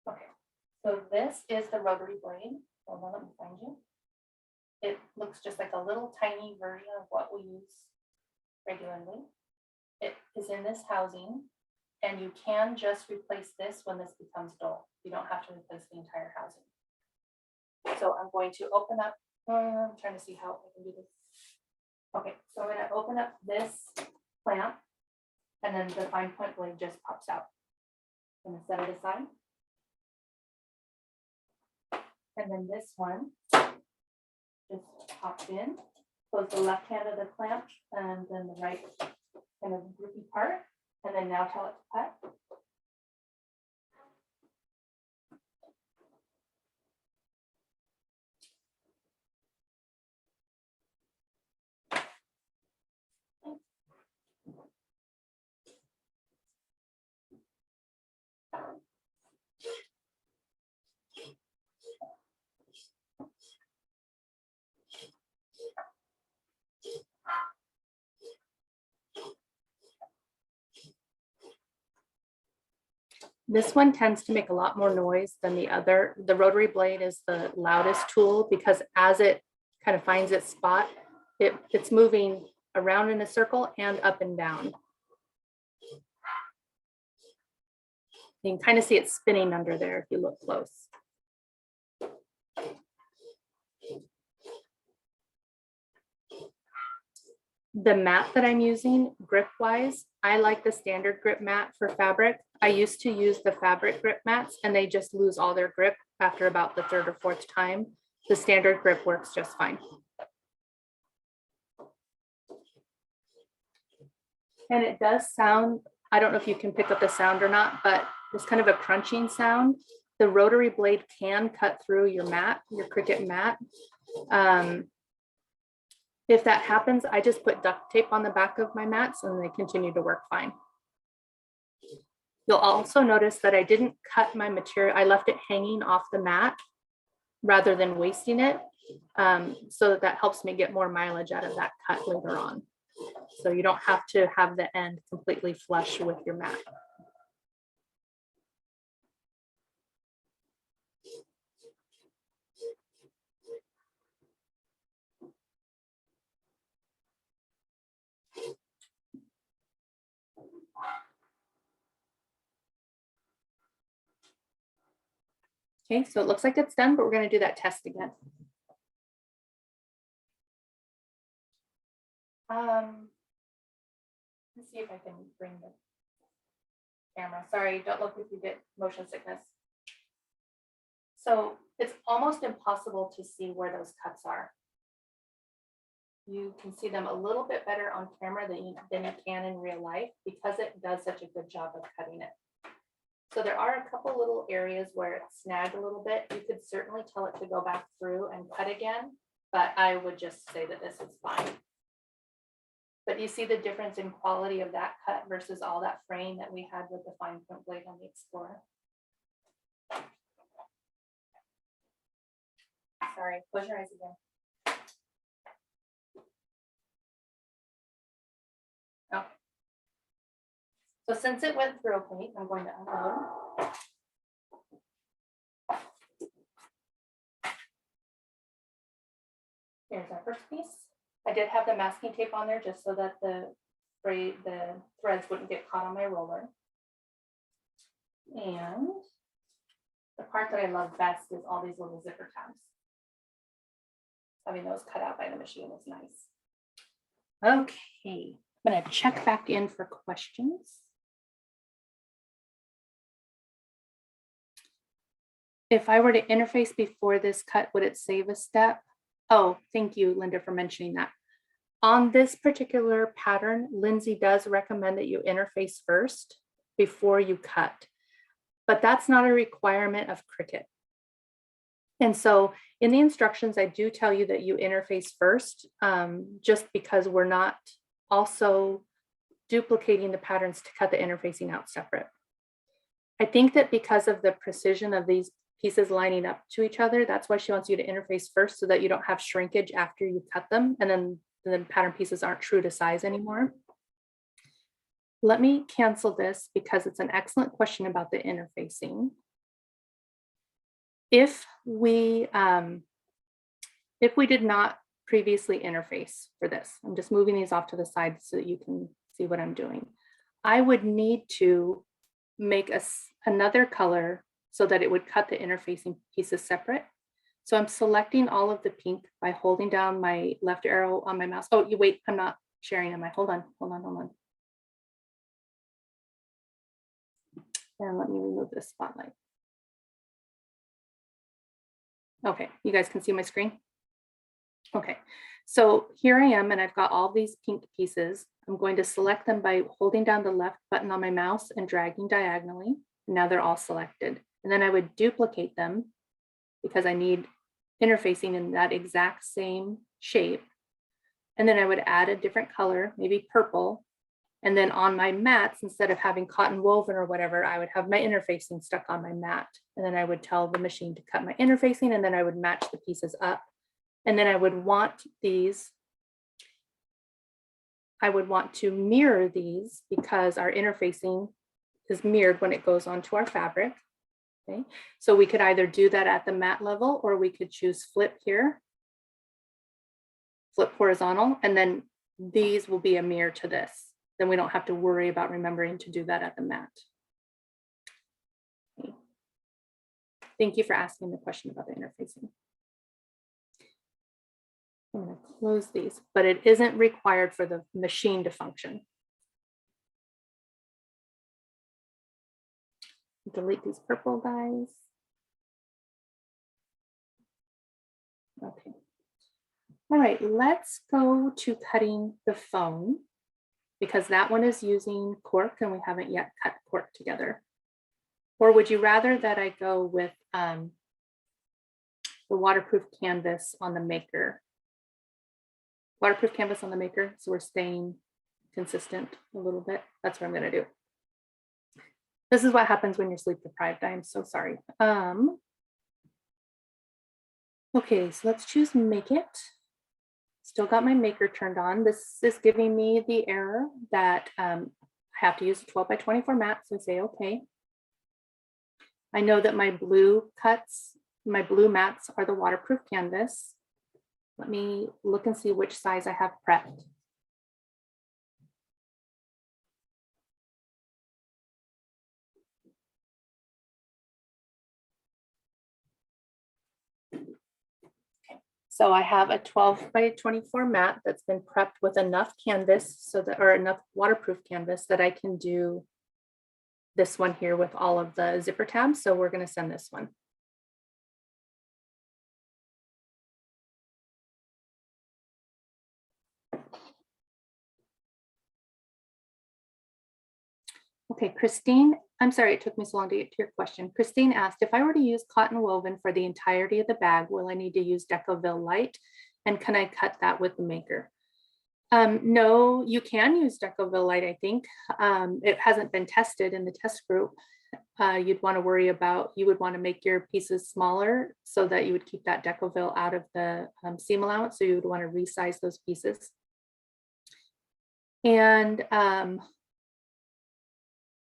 Okay, so this is the rotary blade. Hold on, let me find you. It looks just like a little tiny version of what we use regularly. It is in this housing, and you can just replace this when this becomes dull. You don't have to replace the entire housing. So I'm going to open up, I'm trying to see how I can do this. Okay, so I'm going to open up this clamp, and then the fine point blade just pops out. I'm going to set it aside. And then this one just pops in, close the left hand of the clamp, and then the right kind of grippy part, and then now tell it to cut. This one tends to make a lot more noise than the other. The rotary blade is the loudest tool because as it kind of finds its spot, it's moving around in a circle and up and down. You can kind of see it spinning under there if you look close. The mat that I'm using grip wise, I like the standard grip mat for fabric. I used to use the fabric grip mats and they just lose all their grip after about the third or fourth time. The standard grip works just fine. And it does sound, I don't know if you can pick up the sound or not, but it's kind of a crunching sound. The rotary blade can cut through your mat, your Cricut mat. If that happens, I just put duct tape on the back of my mats and they continue to work fine. You'll also notice that I didn't cut my material. I left it hanging off the mat rather than wasting it. So that helps me get more mileage out of that cut later on. So you don't have to have the end completely flush with your mat. Okay, so it looks like it's done, but we're going to do that test again. Let's see if I can bring the camera. Sorry, don't look if you get motion sickness. So it's almost impossible to see where those cuts are. You can see them a little bit better on camera than you can in real life because it does such a good job of cutting it. So there are a couple little areas where it snagged a little bit. You could certainly tell it to go back through and cut again, but I would just say that this is fine. But you see the difference in quality of that cut versus all that fraying that we had with the fine point blade on the Explorer. Sorry, close your eyes again. Oh. So since it went through okay, I'm going to unload. Here's our first piece. I did have the masking tape on there just so that the threads wouldn't get caught on my roller. And the part that I love best is all these little zipper tabs. Having those cut out by the machine is nice. Okay, I'm going to check back in for questions. If I were to interface before this cut, would it save a step? Oh, thank you, Linda, for mentioning that. On this particular pattern, Lindsay does recommend that you interface first before you cut, but that's not a requirement of Cricut. And so in the instructions, I do tell you that you interface first, just because we're not also duplicating the patterns to cut the interfacing out separate. I think that because of the precision of these pieces lining up to each other, that's why she wants you to interface first so that you don't have shrinkage after you cut them, and then the pattern pieces aren't true to size anymore. Let me cancel this because it's an excellent question about the interfacing. If we did not previously interface for this, I'm just moving these off to the side so that you can see what I'm doing. I would need to make another color so that it would cut the interfacing pieces separate. So I'm selecting all of the pink by holding down my left arrow on my mouse. Oh, you wait, I'm not sharing. Am I? Hold on. And let me remove this spotlight. Okay, you guys can see my screen? Okay, so here I am, and I've got all these pink pieces. I'm going to select them by holding down the left button on my mouse and dragging diagonally. Now they're all selected. And then I would duplicate them because I need interfacing in that exact same shape. And then I would add a different color, maybe purple. And then on my mats, instead of having cotton woven or whatever, I would have my interfacing stuck on my mat. And then I would tell the machine to cut my interfacing, and then I would match the pieces up. And then I would want to mirror these because our interfacing is mirrored when it goes onto our fabric. Okay, so we could either do that at the mat level, or we could choose flip here, flip horizontal, and then these will be a mirror to this. Then we don't have to worry about remembering to do that at the mat. Okay. Thank you for asking the question about the interfacing. I'm going to close these, but it isn't required for the machine to function. Delete these purple guys. Okay. All right, let's go to cutting the phone because that one is using cork and we haven't yet cut cork together. Or would you rather that I go with the waterproof canvas on the maker? Waterproof canvas on the maker, so we're staying consistent a little bit. That's what I'm going to do. This is what happens when you're sleep deprived. I am so sorry. Okay, so let's choose make it. Still got my maker turned on. This is giving me the error that I have to use a 12 by 24 mat. So I say, okay. I know that my blue mats are the waterproof canvas. Let me look and see which size I have prepped. So I have a 12 by 24 mat that's been prepped with enough canvas so that, or enough waterproof canvas that I can do this one here with all of the zipper tabs. So we're going to send this one. Okay, Christine, I'm sorry it took me so long to get to your question. Christine asked, if I were to use cotton woven for the entirety of the bag, will I need to use Decoville Light? And can I cut that with the maker? No, you can use Decoville Light, I think. It hasn't been tested in the test group. You'd want to worry about, you would want to make your pieces smaller so that you would keep that Decoville out of the seam allowance. So you would want to resize those pieces. And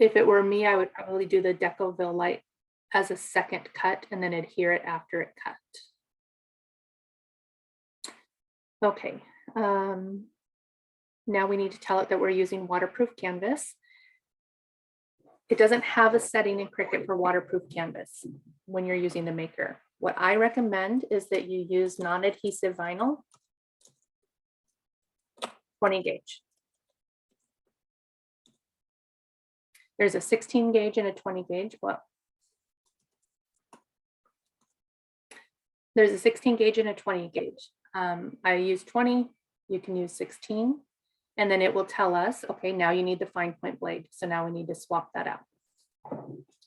if it were me, I would probably do the Decoville Light as a second cut and then adhere it after it cut. Okay. Now we need to tell it that we're using waterproof canvas. It doesn't have a setting in Cricut for waterproof canvas when you're using the maker. What I recommend is that you use non-adhesive vinyl, 20 gauge. There's a 16 gauge and a 20 gauge. Well, there's a 16 gauge and a 20 gauge. I use 20, you can use 16, and then it will tell us, okay, now you need the fine point blade. So now we need to swap that out.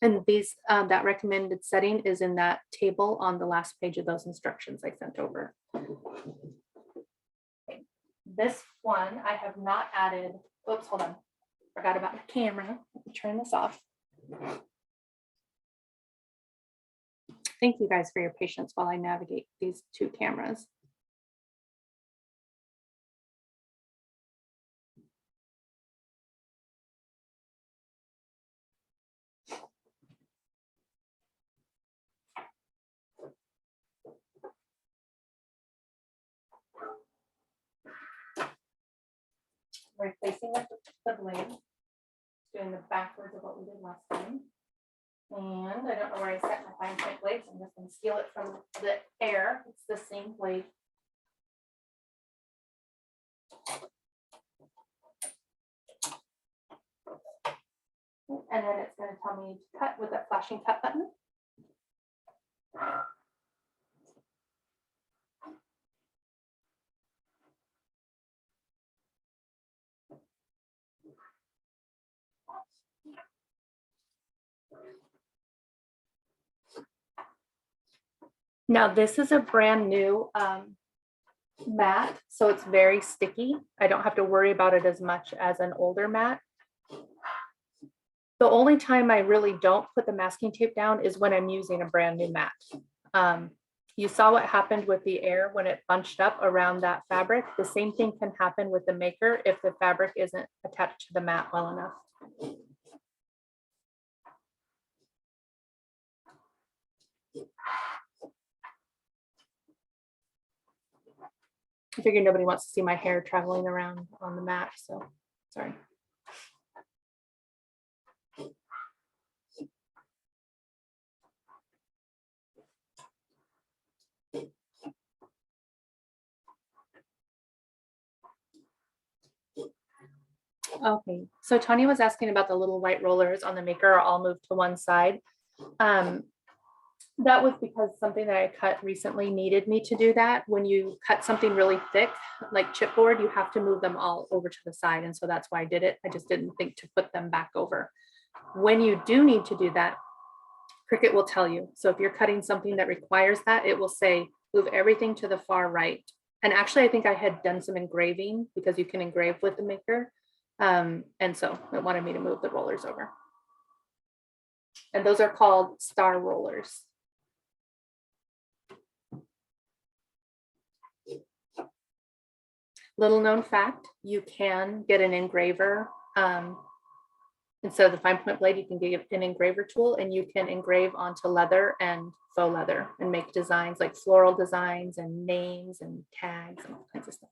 And these, that recommended setting is in that table on the last page of those instructions I sent over. Okay. This one, I have not added, oops, hold on. Forgot about my camera. Let me turn this off. Thank you guys for your patience while I navigate these two cameras. Replacing the blade, doing the backwards of what we did last time. And I don't know where I set my fine point blades. I'm just going to steal it from the air. It's the same blade. And then it's going to tell me to cut with that flashing cut button. Now this is a brand new mat, so it's very sticky. I don't have to worry about it as much as an older mat. The only time I really don't put the masking tape down is when I'm using a brand new mat. You saw what happened with the air when it bunched up around that fabric. The same thing can happen with the maker if the fabric isn't attached to the mat well enough. I figured nobody wants to see my hair traveling around on the mat, so sorry. Okay, so Tanya was asking about the little white rollers on the maker are all moved to one side. That was because something that I cut recently needed me to do that. When you cut something really thick, like chipboard, you have to move them all over to the side. And so that's why I did it. I just didn't think to put them back over. When you do need to do that, Cricut will tell you. So if you're cutting something that requires that, it will say, move everything to the far right. And actually, I think I had done some engraving because you can engrave with the maker. And so it wanted me to move the rollers over. And those are called star rollers. Little known fact, you can get an engraver. Instead of the fine point blade, you can get an engraver tool and you can engrave onto leather and faux leather and make designs like floral designs and names and tags and all kinds of stuff.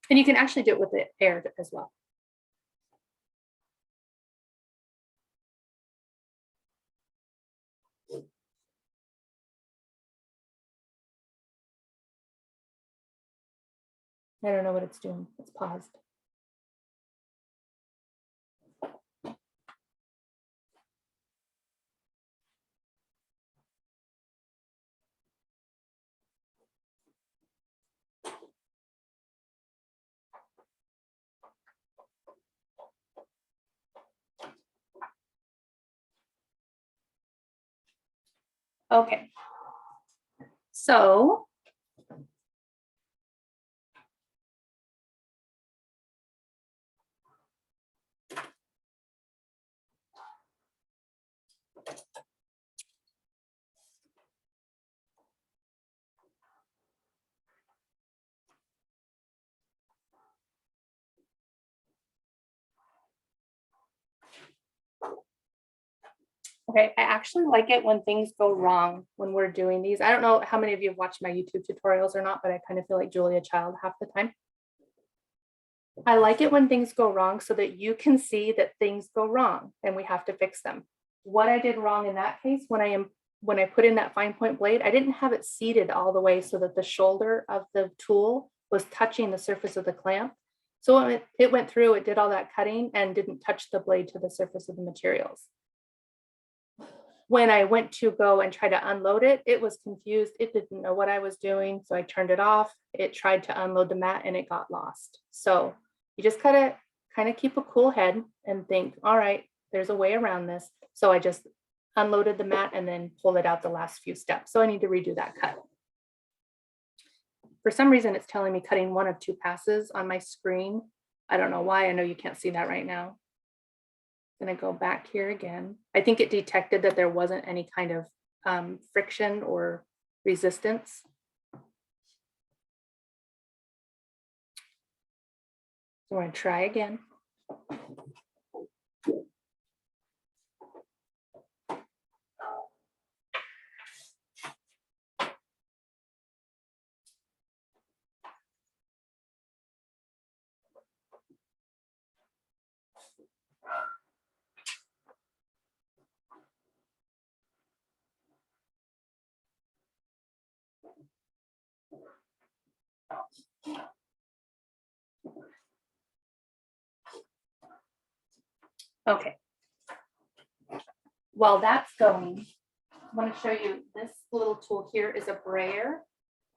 And you can actually do it with the air as well. I don't know what it's doing. It's paused. Okay. So okay, I actually like it when things go wrong when we're doing these. I don't know how many of you have watched my YouTube tutorials or not, but I kind of feel like Julia Child half the time. I like it when things go wrong so that you can see that things go wrong and we have to fix them. What I did wrong in that case, when I put in that fine point blade, I didn't have it seated all the way so that the shoulder of the tool was touching the surface of the clamp. So it went through, it did all that cutting and didn't touch the blade to the surface of the materials. When I went to go and try to unload it, it was confused. It didn't know what I was doing. So I turned it off. It tried to unload the mat and it got lost. So you just gotta kind of keep a cool head and think, all right, there's a way around this. So I just unloaded the mat and then pulled it out the last few steps. So I need to redo that cut. For some reason, it's telling me cutting one of 2 passes on my screen. I don't know why. I know you can't see that right now. I'm gonna go back here again. I think it detected that there wasn't any kind of friction or resistance. So we're gonna try again. Okay. While that's going, I want to show you this little tool here is a brayer.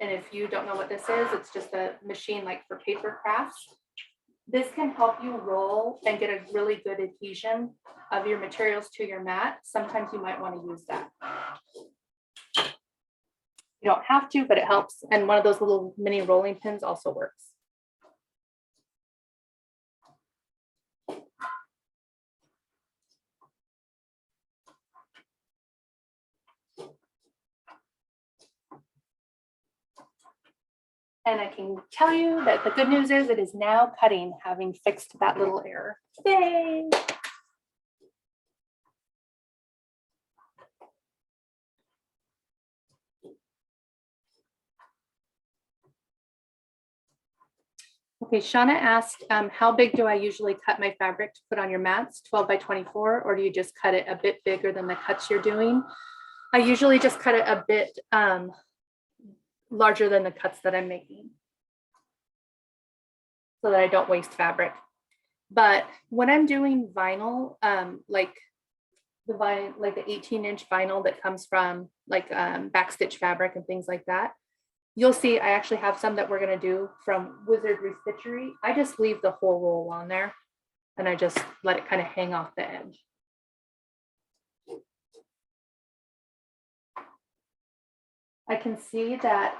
And if you don't know what this is, it's just a machine like for paper crafts. This can help you roll and get a really good adhesion of your materials to your mat. Sometimes you might want to use that. You don't have to, but it helps. And one of those little mini rolling pins also works. And I can tell you that the good news is it is now cutting, having fixed that little error. Yay! Okay, Shauna asked, how big do I usually cut my fabric to put on your mats, 12 by 24, or do you just cut it a bit bigger than the cuts you're doing? I usually just cut it a bit larger than the cuts that I'm making so that I don't waste fabric. But when I'm doing vinyl, like the 18-inch vinyl that comes from like backstitch fabric and things like that, you'll see I actually have some that we're going to do from Wizardry Stitchery. I just leave the whole roll on there and I just let it kind of hang off the edge. I can see that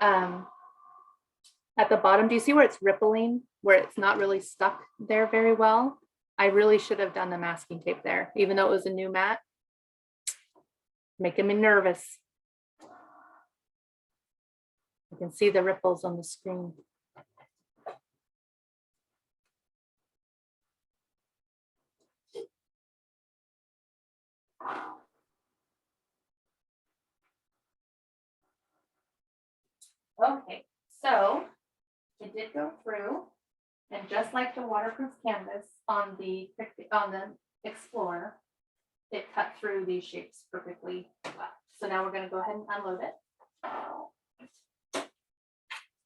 at the bottom, do you see where it's rippling, where it's not really stuck there very well? I really should have done the masking tape there, even though it was a new mat. Making me nervous. You can see the ripples on the screen. Okay, so it did go through, and just like the waterproof canvas on the Explorer, it cut through these shapes perfectly well. So now we're going to go ahead and unload it.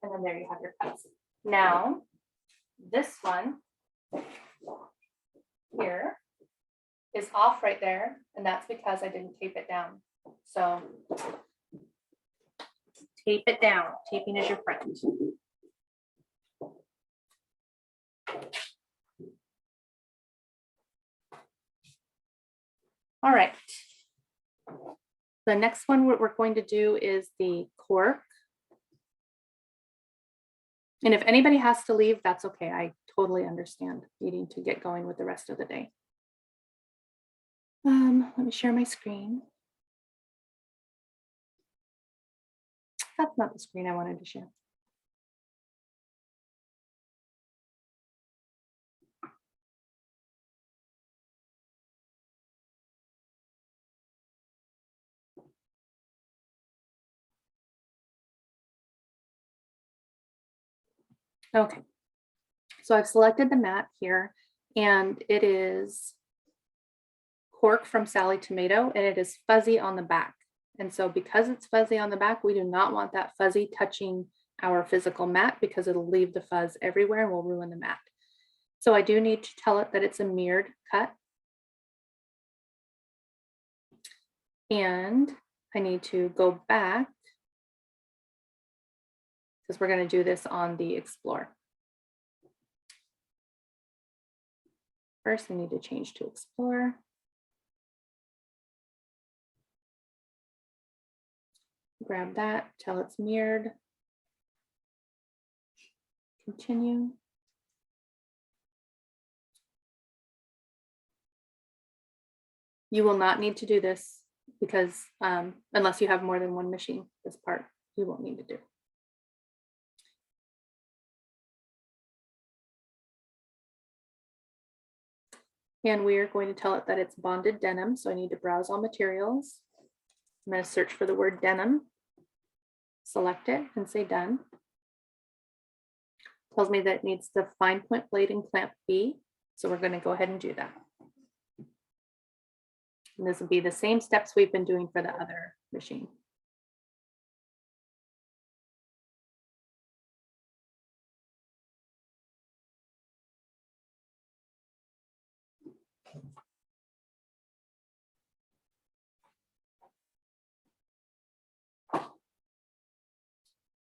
And then there you have your cuts. Now, this one here is off right there, and that's because I didn't tape it down. So tape it down. Taping is your friend. All right. The next one, what we're going to do is the cork. And if anybody has to leave, that's okay. I totally understand needing to get going with the rest of the day. Let me share my screen. That's not the screen I wanted to share. Okay, so I've selected the mat here, and it is Cork from Sallie Tomato, and it is fuzzy on the back. And so because it's fuzzy on the back, we do not want that fuzzy touching our physical mat because it'll leave the fuzz everywhere and will ruin the mat. So I do need to tell it that it's a mirrored cut. And I need to go back because we're going to do this on the Explore. First, I need to change to Explore. Grab that, tell it's mirrored. Continue. You will not need to do this because unless you have more than one machine, this part you won't need to do. And we are going to tell it that it's bonded denim. So I need to browse all materials. I'm going to search for the word denim, select it and say done. Tells me that it needs the fine point blade and clamp B. So we're going to go ahead and do that. And this will be the same steps we've been doing for the other machine.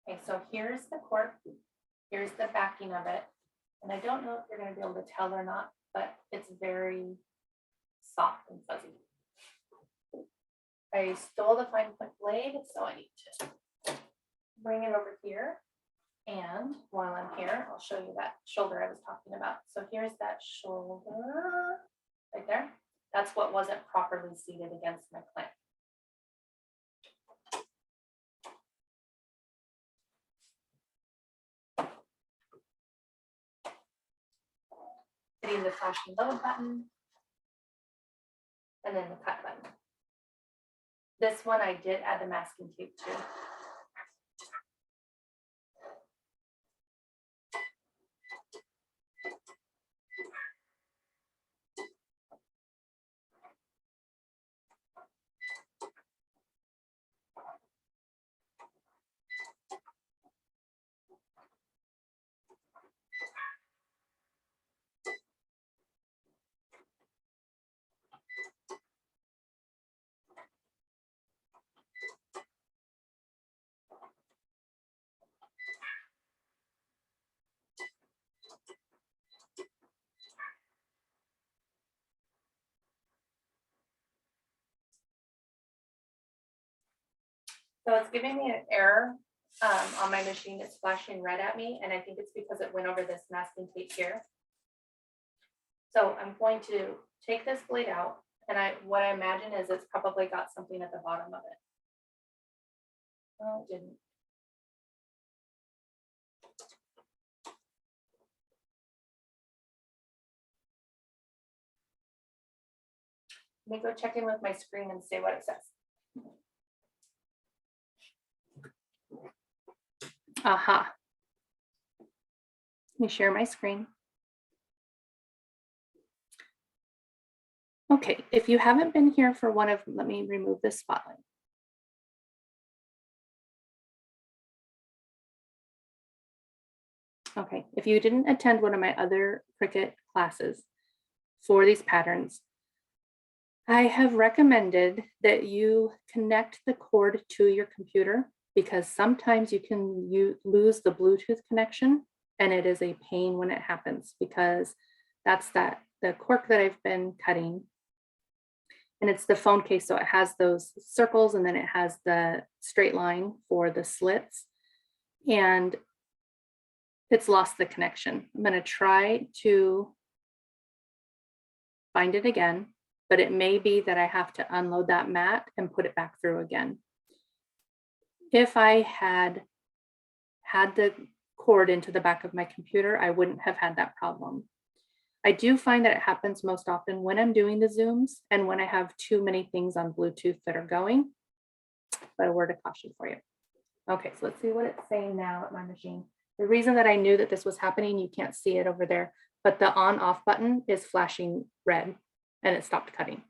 Okay, so here's the cork. Here's the backing of it. And I don't know if you're going to be able to tell or not, but it's very soft and fuzzy. I stole the fine point blade, so I need to bring it over here. And while I'm here, I'll show you that shoulder I was talking about. So here's that shoulder right there. That's what wasn't properly seated against my clamp. Hitting the flash and load button, and then the cut button. This one I did add the masking tape to. So it's giving me an error on my machine. It's flashing red at me, and I think it's because it went over this masking tape here. So I'm going to take this blade out, and what I imagine is it's probably got something at the bottom of it. Oh, it didn't. Let me go check in with my screen and see what it says. Aha. Let me share my screen. Okay, if you haven't been here for one of, let me remove this spotlight. Okay, if you didn't attend one of my other Cricut classes for these patterns, I have recommended that you connect the cord to your computer because sometimes you can lose the Bluetooth connection, and it is a pain when it happens because that's the cork that I've been cutting. And it's the phone case, so it has those circles and then it has the straight line for the slits. And it's lost the connection. I'm going to try to find it again, but it may be that I have to unload that mat and put it back through again. If I had the cord into the back of my computer, I wouldn't have had that problem. I do find that it happens most often when I'm doing the Zooms and when I have too many things on Bluetooth that are going, but a word of caution for you. Okay, so let's see what it's saying now at my machine. The reason that I knew that this was happening, you can't see it over there, but the on off button is flashing red and it stopped cutting.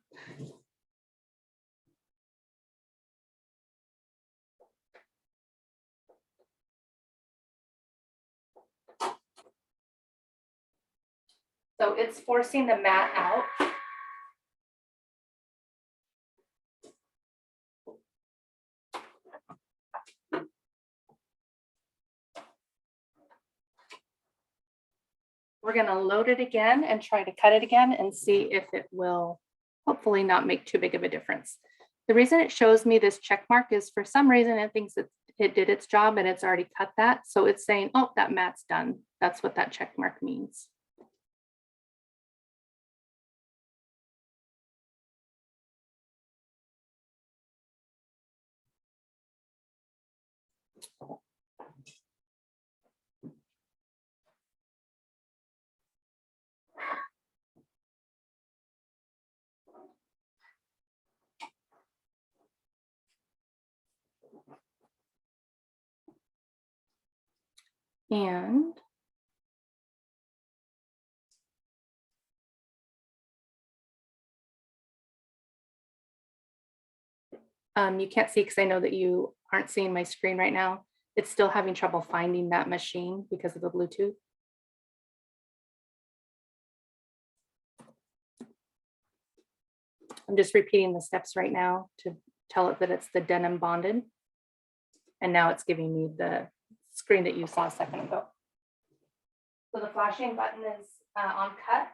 So it's forcing the mat out. We're going to load it again and try to cut it again and see if it will hopefully not make too big of a difference. The reason it shows me this check mark is for some reason it thinks that it did its job and it's already cut that. So it's saying, oh, that mat's done. That's what that check mark means. And you can't see because I know that you aren't seeing my screen right now. It's still having trouble finding that machine because of the Bluetooth. I'm just repeating the steps right now to tell it that it's the denim bonded. And now it's giving me the screen that you saw a second ago. So the flashing button is on cut.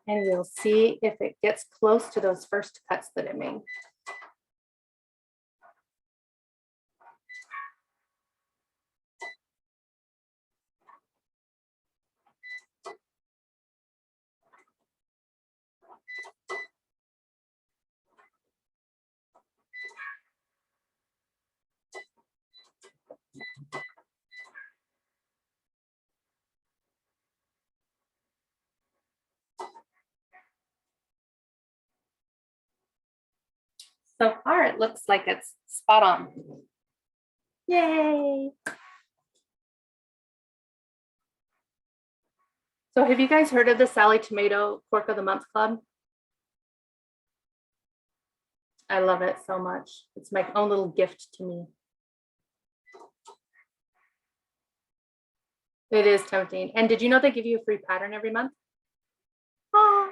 And we'll see if it gets close to those first cuts that it made. So far, it looks like it's spot on. Yay. So have you guys heard of the Sallie Tomato Cork of the Month Club? I love it so much. It's my own little gift to me. It is tempting. And did you know they give you a free pattern every month? Ah.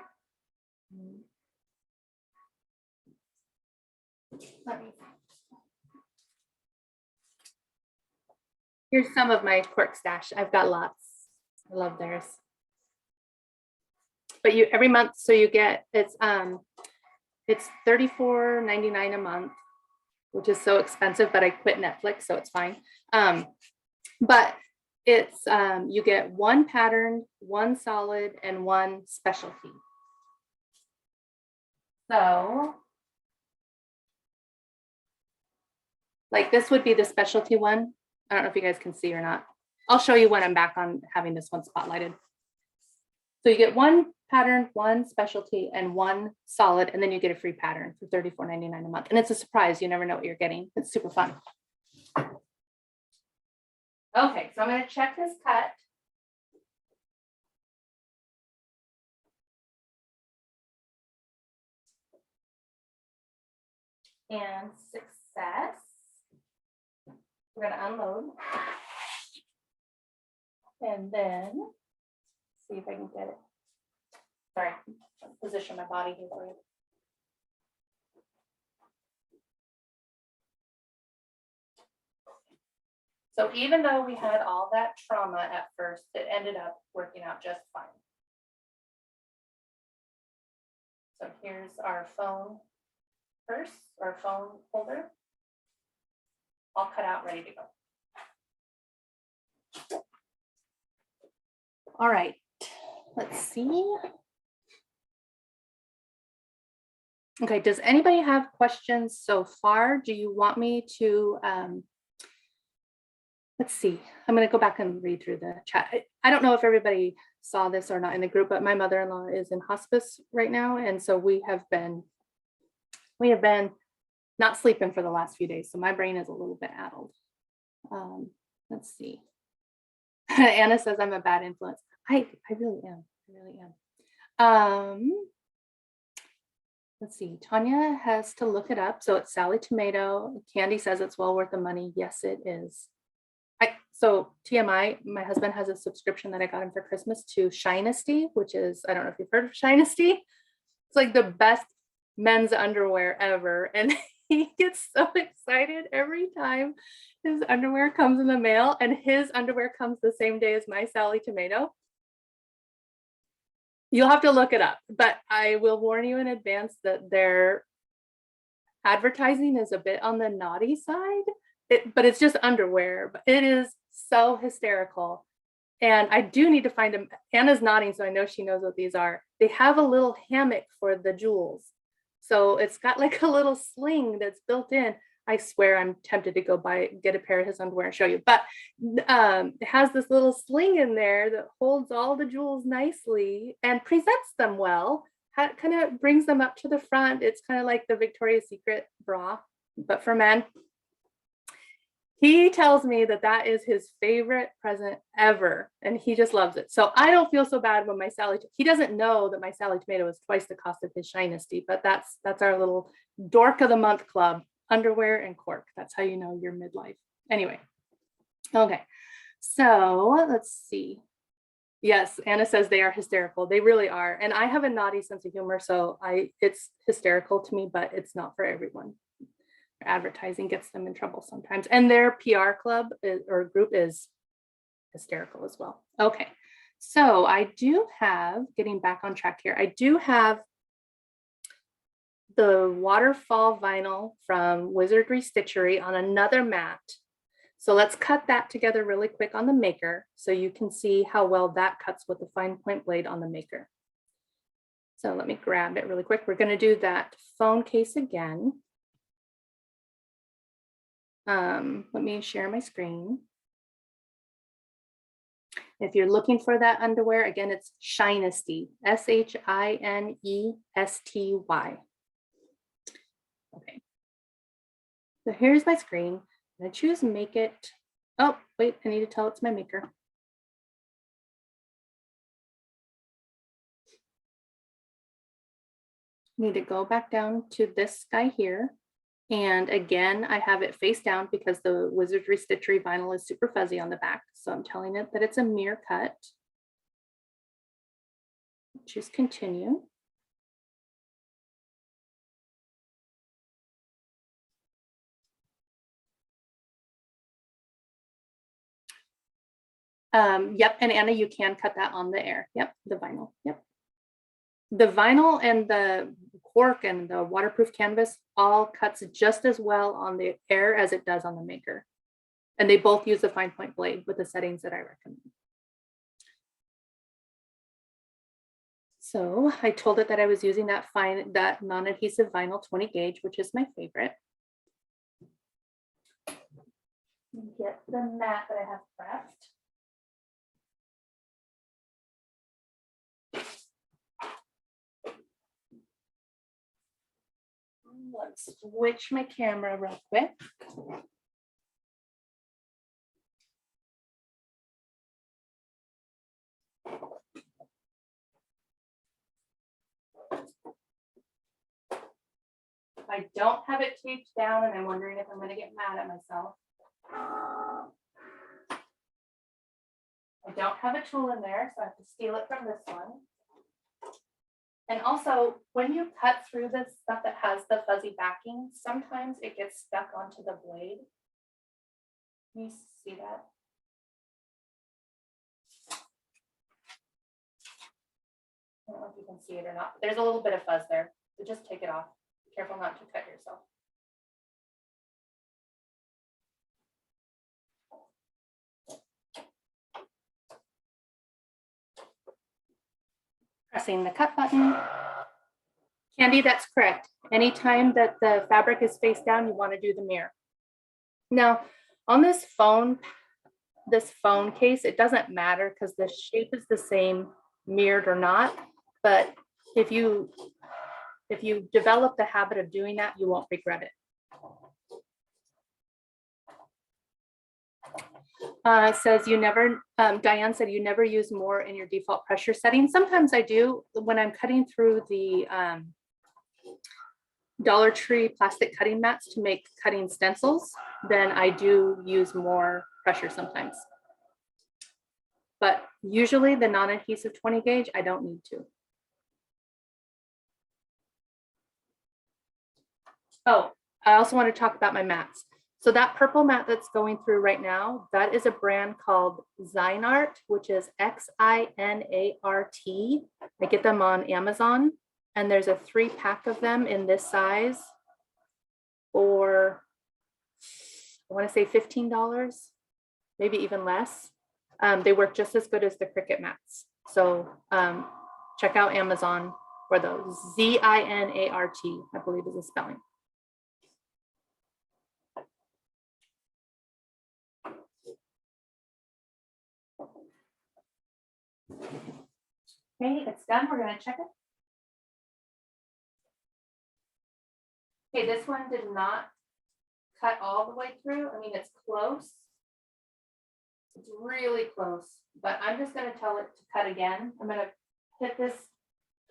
Here's some of my Cork stash. I've got lots. I love theirs. But you every month, so you get it's $34.99 a month, which is so expensive, but I quit Netflix, so it's fine. But it's you get one pattern, one solid, and one specialty. So like this would be the specialty one. I don't know if you guys can see or not. I'll show you when I'm back on having this one spotlighted. So you get one pattern, one specialty, and one solid, and then you get a free pattern for $34.99 a month. And it's a surprise. You never know what you're getting. It's super fun. Okay, so I'm going to check this cut. And success. We're going to unload. And then see if I can get it. Sorry, position my body here for you. So even though we had all that trauma at first, it ended up working out just fine. So here's our phone purse or phone holder. All cut out, ready to go. All right, let's see. Okay, does anybody have questions so far? Do you want me to, let's see, I'm gonna go back and read through the chat. I don't know if everybody saw this or not in the group, but my mother-in-law is in hospice right now. And so we have been not sleeping for the last few days. So my brain is a little bit addled. Let's see. Anna says I'm a bad influence. I really am. I really am. Let's see. Tanya has to look it up. So it's Sallie Tomato. Candy says it's well worth the money. Yes, it is. So TMI, my husband has a subscription that I got him for Christmas to Shinesty, which is, I don't know if you've heard of Shinesty. It's like the best men's underwear ever. And he gets so excited every time his underwear comes in the mail, and his underwear comes the same day as my Sallie Tomato. You'll have to look it up, but I will warn you in advance that their advertising is a bit on the naughty side. But it's just underwear, but it is so hysterical. And I do need to find them. Anna's nodding, so I know she knows what these are. They have a little hammock for the jewels. So it's got like a little sling that's built in. I swear I'm tempted to go get a pair of his underwear and show you, but it has this little sling in there that holds all the jewels nicely and presents them well. Kind of brings them up to the front. It's kind of like the Victoria's Secret bra, but for men. He tells me that that is his favorite present ever, and he just loves it. So I don't feel so bad when my Sallie, he doesn't know that my Sallie Tomato is twice the cost of his Shinesty, but that's our little dork of the month club, underwear and Cork. That's how you know you're midlife. Anyway, okay, so let's see. Yes, Anna says they are hysterical. They really are. And I have a naughty sense of humor, so it's hysterical to me, but it's not for everyone. Advertising gets them in trouble sometimes, and their PR club or group is hysterical as well. Okay, so I do have, getting back on track here, I do have the waterfall vinyl from Wizardry Stitchery on another mat. So let's cut that together really quick on the maker so you can see how well that cuts with the fine point blade on the maker. So let me grab it really quick. We're going to do that phone case again. Let me share my screen. If you're looking for that underwear, again, it's Shinesty, S-H-I-N-E-S-T-Y. Okay. So here's my screen. I choose make it. Oh, wait, I need to tell it's my maker. Need to go back down to this guy here. And again, I have it face down because the Wizardry Stitchery vinyl is super fuzzy on the back. So I'm telling it that it's a mirror cut. Choose continue. Yep, and Anna, you can cut that on the air. Yep, the vinyl, yep. The vinyl and the Cork and the waterproof canvas all cuts just as well on the air as it does on the maker. And they both use the fine point blade with the settings that I recommend. So I told it that I was using that non-adhesive vinyl 20 gauge, which is my favorite. Get the mat that I have prepped. Let's switch my camera real quick. I don't have it taped down, and I'm wondering if I'm going to get mad at myself. I don't have a tool in there, so I have to steal it from this one. And also, when you cut through this stuff that has the fuzzy backing, sometimes it gets stuck onto the blade. Can you see that? I don't know if you can see it or not. There's a little bit of fuzz there, so just take it off. Be careful not to cut yourself. Pressing the cut button. Candy, that's correct. Anytime that the fabric is face down, you want to do the mirror. Now, on this phone case, it doesn't matter because the shape is the same, mirrored or not. But if you develop the habit of doing that, you won't regret it. It says you never, Diane said you never use more in your default pressure setting. Sometimes I do when I'm cutting through the Dollar Tree plastic cutting mats to make cutting stencils, then I do use more pressure sometimes. But usually the non-adhesive 20 gauge, I don't need to. Oh, I also want to talk about my mats. So that purple mat that's going through right now, that is a brand called Xinart, which is Xinart. I get them on Amazon, and there's a 3-pack of them in this size for, I want to say $15, maybe even less. They work just as good as the Cricut mats. So check out Amazon for those. Xinart, I believe is the spelling. Okay, it's done. We're going to check it. Okay, this one did not cut all the way through. I mean, it's close. It's really close, but I'm just going to tell it to cut again. I'm going to hit this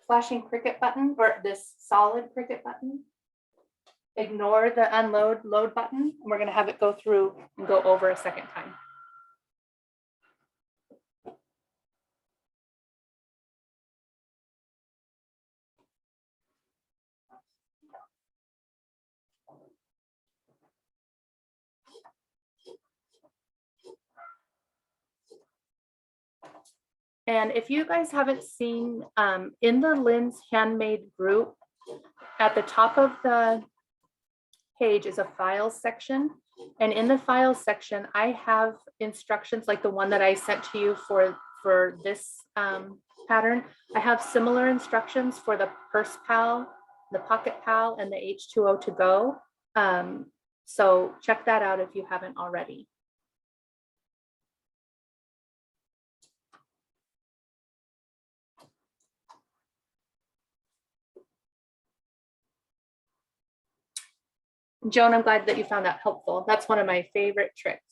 flashing Cricut button, or this solid Cricut button. Ignore the unload load button, and we're going to have it go through and go over a second time. And if you guys haven't seen, in the Linds Handmade group, at the top of the page is a files section. And in the files section, I have instructions like the one that I sent to you for this pattern. I have similar instructions for the Purse Pal, the Pocket Pal, and the H2O to go. So check that out if you haven't already. Joan, I'm glad that you found that helpful. That's one of my favorite tricks.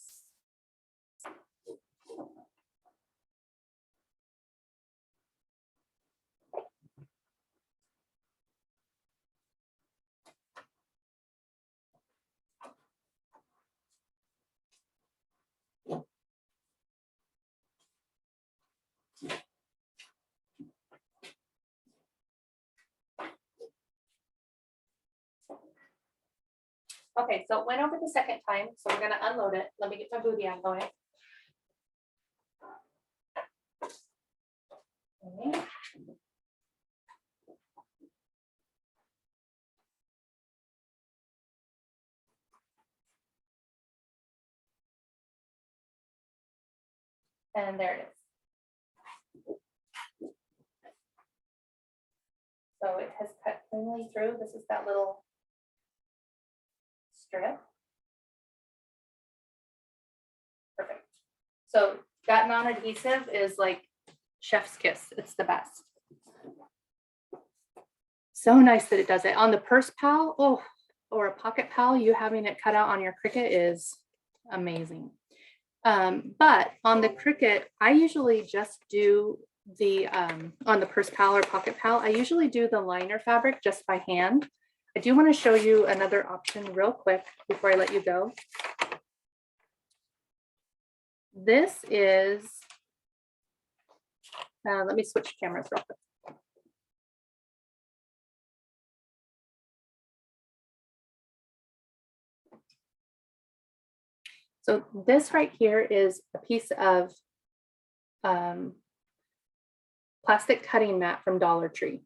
Okay, so it went over the second time, so we're gonna unload it. Let me get my booty on going. Okay. And there it is. So it has cut cleanly through. This is that little strip. Perfect. So that non-adhesive is like chef's kiss. It's the best. So nice that it does it. On the Purse Pal, oh, or a Pocket Pal, you having it cut out on your Cricut is amazing. But on the Cricut, I usually just do the, on the Purse Pal or Pocket Pal, I usually do the liner fabric just by hand. I do want to show you another option real quick before I let you go. This is, let me switch cameras real quick. So this right here is a piece of plastic cutting mat from Dollar Tree.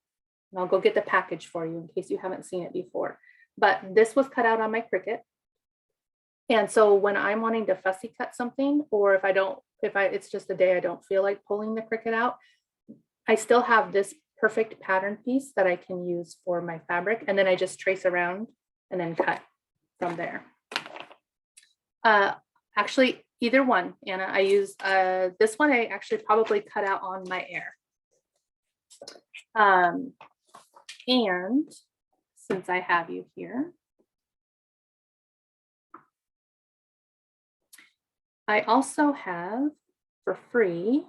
And I'll go get the package for you in case you haven't seen it before. But this was cut out on my Cricut. And so when I'm wanting to fussy cut something, or if it's just a day I don't feel like pulling the Cricut out, I still have this perfect pattern piece that I can use for my fabric. And then I just trace around and then cut from there. Actually, either one, Anna. I use this one. I actually probably cut out on my Air. And since I have you here, I also have for free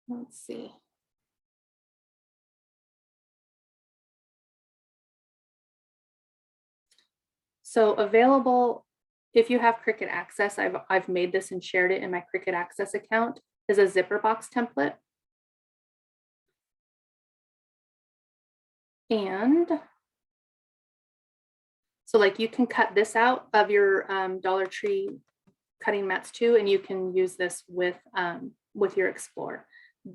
let's see. So available, if you have Cricut Access, I've made this and shared it in my Cricut Access account, is a zipper box template. And so like you can cut this out of your Dollar Tree cutting mats too, and you can use this with your Explorer.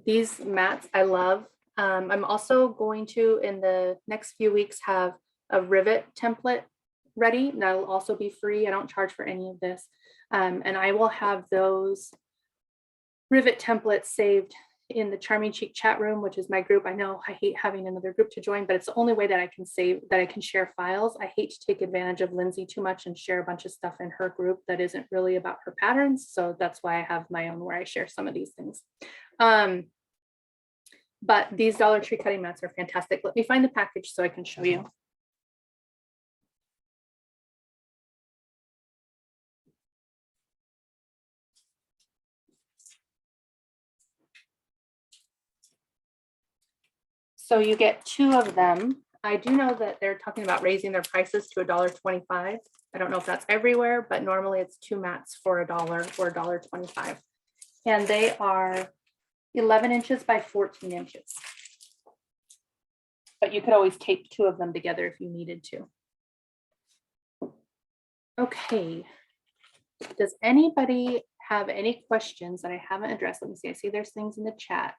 These mats I love. I'm also going to, in the next few weeks, have a rivet template ready. That'll also be free. I don't charge for any of this. And I will have those rivet templates saved in the Charming Cheek chat room, which is my group. I know I hate having another group to join, but it's the only way that I can share files. I hate to take advantage of Lindsay too much and share a bunch of stuff in her group that isn't really about her patterns. So that's why I have my own where I share some of these things. But these Dollar Tree cutting mats are fantastic. Let me find the package so I can show you. So you get 2 of them. I do know that they're talking about raising their prices to $1.25. I don't know if that's everywhere, but normally it's 2 mats for $1 or $1.25. And they are 11 inches by 14 inches. But you could always tape 2 of them together if you needed to. Okay. Does anybody have any questions that I haven't addressed? Let me see. I see there's things in the chat.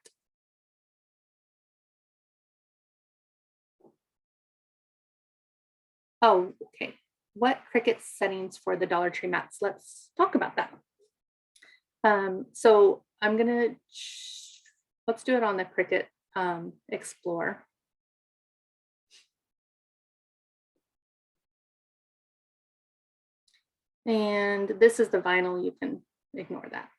Oh, okay. What Cricut settings for the Dollar Tree mats? Let's talk about that. So I'm gonna, let's do it on the Cricut Explore. And this is the vinyl, you can ignore that.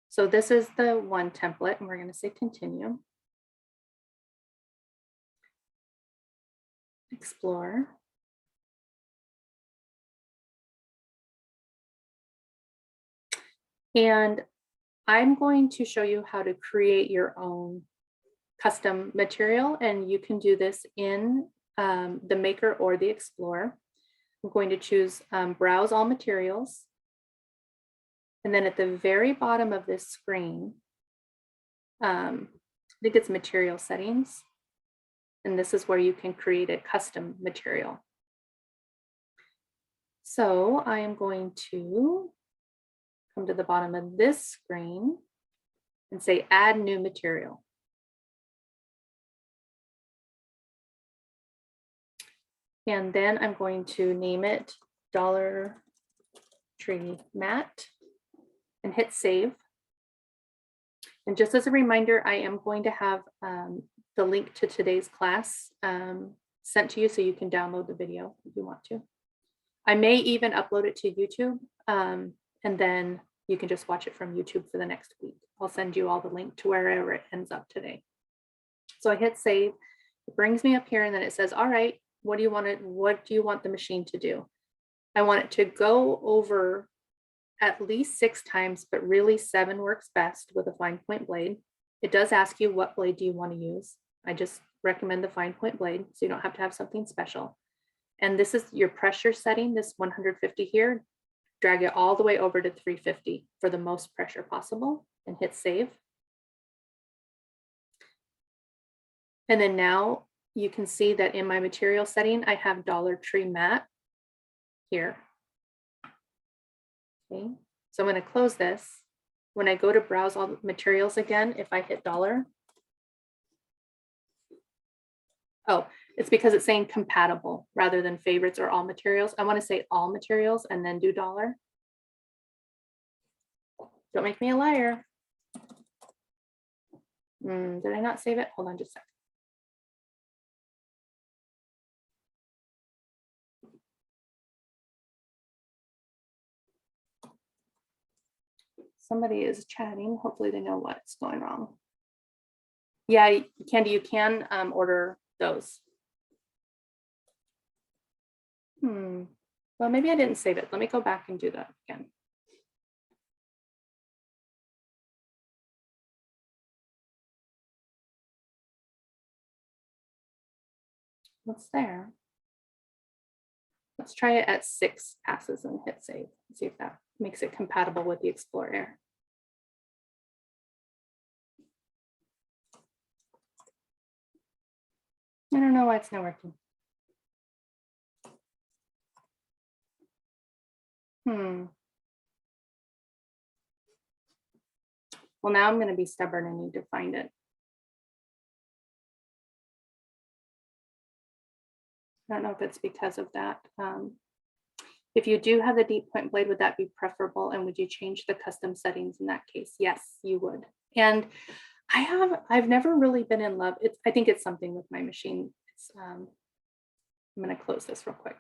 So this is the one template, and we're gonna say continue. Explore. And I'm going to show you how to create your own custom material, and you can do this in the Maker or the Explorer. I'm going to choose Browse All Materials. And then at the very bottom of this screen, I think it's Material Settings. And this is where you can create a custom material. So I am going to come to the bottom of this screen and say Add New Material. And then I'm going to name it Dollar Tree Mat and hit Save. And just as a reminder, I am going to have the link to today's class sent to you so you can download the video if you want to. I may even upload it to YouTube and then you can just watch it from YouTube for the next week. I'll send you all the link to wherever it ends up today. So I hit save, it brings me up here and then it says, all right, what do you want the machine to do? I want it to go over at least 6 times, but really 7 works best with a fine point blade. It does ask you what blade do you want to use. I just recommend the fine point blade so you don't have to have something special. And this is your pressure setting, this 150 here. Drag it all the way over to 350 for the most pressure possible and hit save. And then now you can see that in my material setting, I have Dollar Tree matte here. Okay, so I'm going to close this. When I go to browse all the materials again, if I hit dollar, oh, it's because it's saying compatible rather than favorites or all materials. I want to say all materials and then do dollar. Don't make me a liar. Did I not save it? Hold on just a second. Somebody is chatting. Hopefully they know what's going wrong. Yeah, Candy, you can order those. Well, maybe I didn't save it. Let me go back and do that again. What's there? Let's try it at 6 passes and hit save. See if that makes it compatible with the Explorer. I don't know why it's not working. Well, now I'm going to be stubborn and need to find it. I don't know if it's because of that. If you do have the deep point blade, would that be preferable? And would you change the custom settings in that case? Yes, you would. And I've never really been in love. I think it's something with my machine. I'm going to close this real quick.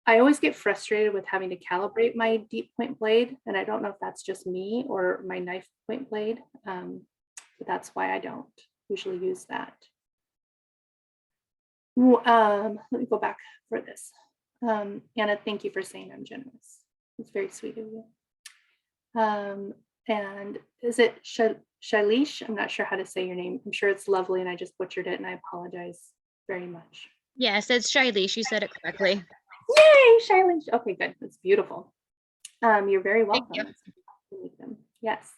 I always get frustrated with having to calibrate my deep point blade. And I don't know if that's just me or my knife point blade. But that's why I don't usually use that. Let me go back for this. Anna, thank you for saying I'm generous. It's very sweet of you. And is it Shailesh? I'm not sure how to say your name. I'm sure it's lovely and I just butchered it and I apologize very much. Yes, it's Shailesh. You said it correctly. Yay, Shailesh. Okay, good. That's beautiful. You're very welcome. You. Yes.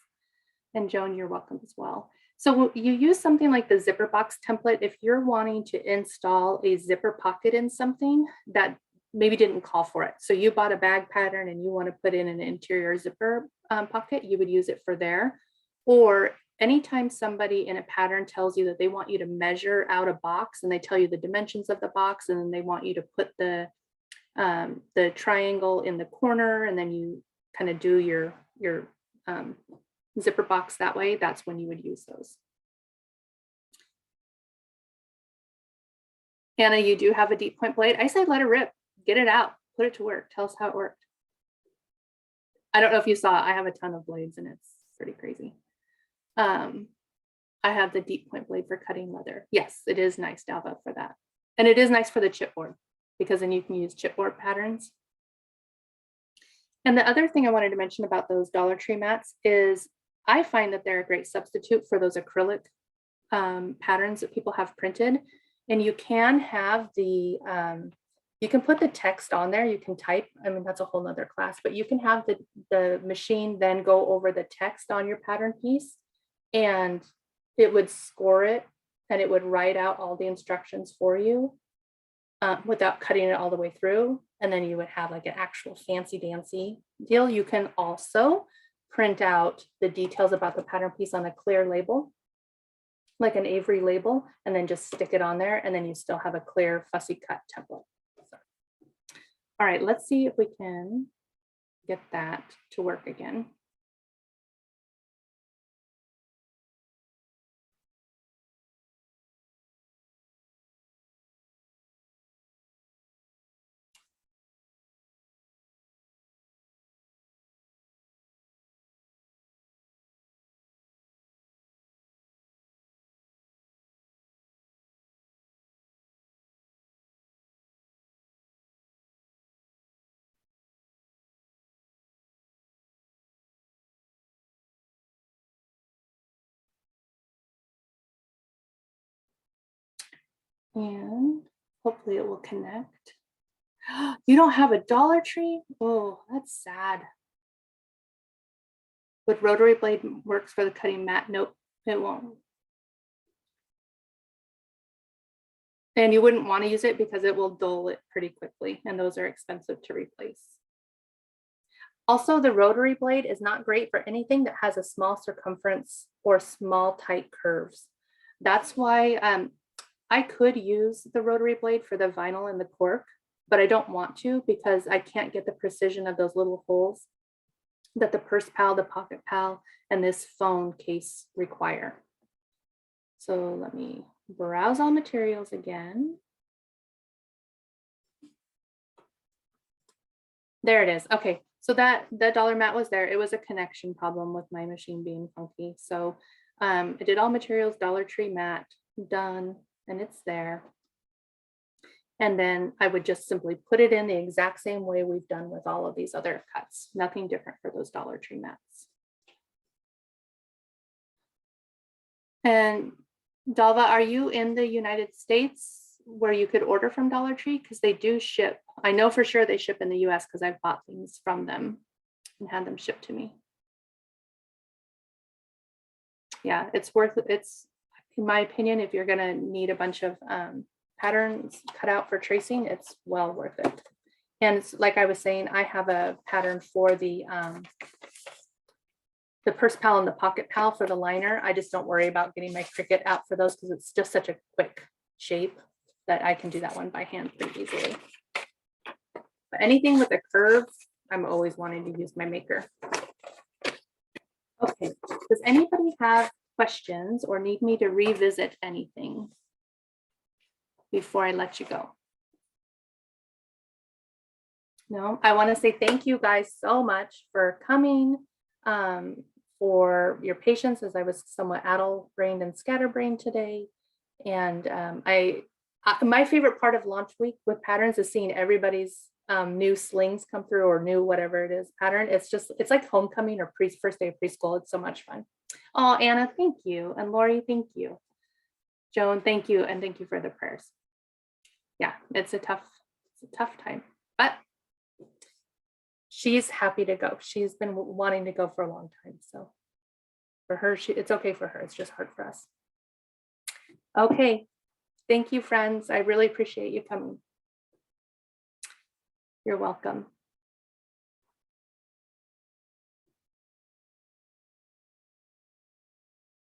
And Joan, you're welcome as well. So you use something like the zipper box template if you're wanting to install a zipper pocket in something that maybe didn't call for it. So you bought a bag pattern and you want to put in an interior zipper pocket, you would use it for there. Or anytime somebody in a pattern tells you that they want you to measure out a box and they tell you the dimensions of the box and then they want you to put the triangle in the corner and then you kind of do your zipper box that way, that's when you would use those. Anna, you do have a deep point blade. I say let it rip, get it out, put it to work, tell us how it worked. I don't know if you saw, I have a ton of blades and it's pretty crazy. I have the deep point blade for cutting leather. Yes, it is nice, Dalva, for that. And it is nice for the chipboard because then you can use chipboard patterns. And the other thing I wanted to mention about those Dollar Tree mats is I find that they're a great substitute for those acrylic patterns that people have printed. And you can have the, you can put the text on there, you can type, I mean, that's a whole nother class, but you can have the machine then go over the text on your pattern piece and it would score it and it would write out all the instructions for you without cutting it all the way through. And then you would have like an actual fancy dancy deal. You can also print out the details about the pattern piece on a clear label, like an Avery label, and then just stick it on there. And then you still have a clear fussy cut template. So, all right, let's see if we can get that to work again. And hopefully it will connect. You don't have a Dollar Tree? Oh, that's sad. Would rotary blade works for the cutting mat? Nope, it won't. And you wouldn't want to use it because it will dull it pretty quickly, and those are expensive to replace. Also, the rotary blade is not great for anything that has a small circumference or small tight curves. That's why I could use the rotary blade for the vinyl and the cork, but I don't want to because I can't get the precision of those little holes that the purse pal, the pocket pal, and this phone case require. So let me browse all materials again. There it is. Okay, so that dollar mat was there. It was a connection problem with my machine being funky. So I did all materials, Dollar Tree mat, done, and it's there. And then I would just simply put it in the exact same way we've done with all of these other cuts. Nothing different for those Dollar Tree mats. And Dalva, are you in the United States where you could order from Dollar Tree? Because they do ship. I know for sure they ship in the US because I've bought things from them and had them shipped to me. Yeah, it's worth it. It's, in my opinion, if you're gonna need a bunch of patterns cut out for tracing, it's well worth it. And it's like I was saying, I have a pattern for the purse pal and the pocket pal for the liner. I just don't worry about getting my Cricut out for those because it's just such a quick shape that I can do that one by hand pretty easily. But anything with a curve, I'm always wanting to use my maker. Okay, does anybody have questions or need me to revisit anything before I let you go? No, I want to say thank you guys so much for coming, for your patience as I was somewhat addle-brained and scatterbrained today. And my favorite part of launch week with patterns is seeing everybody's new slings come through or new whatever it is pattern. It's like homecoming or first day of preschool. It's so much fun. Oh, Anna, thank you. And Lori, thank you. Joan, thank you. And thank you for the prayers. Yeah, it's a tough time, but she's happy to go. She's been wanting to go for a long time. So for her, it's okay for her. It's just hard for us. Okay. Thank you, friends. I really appreciate you coming. You're welcome.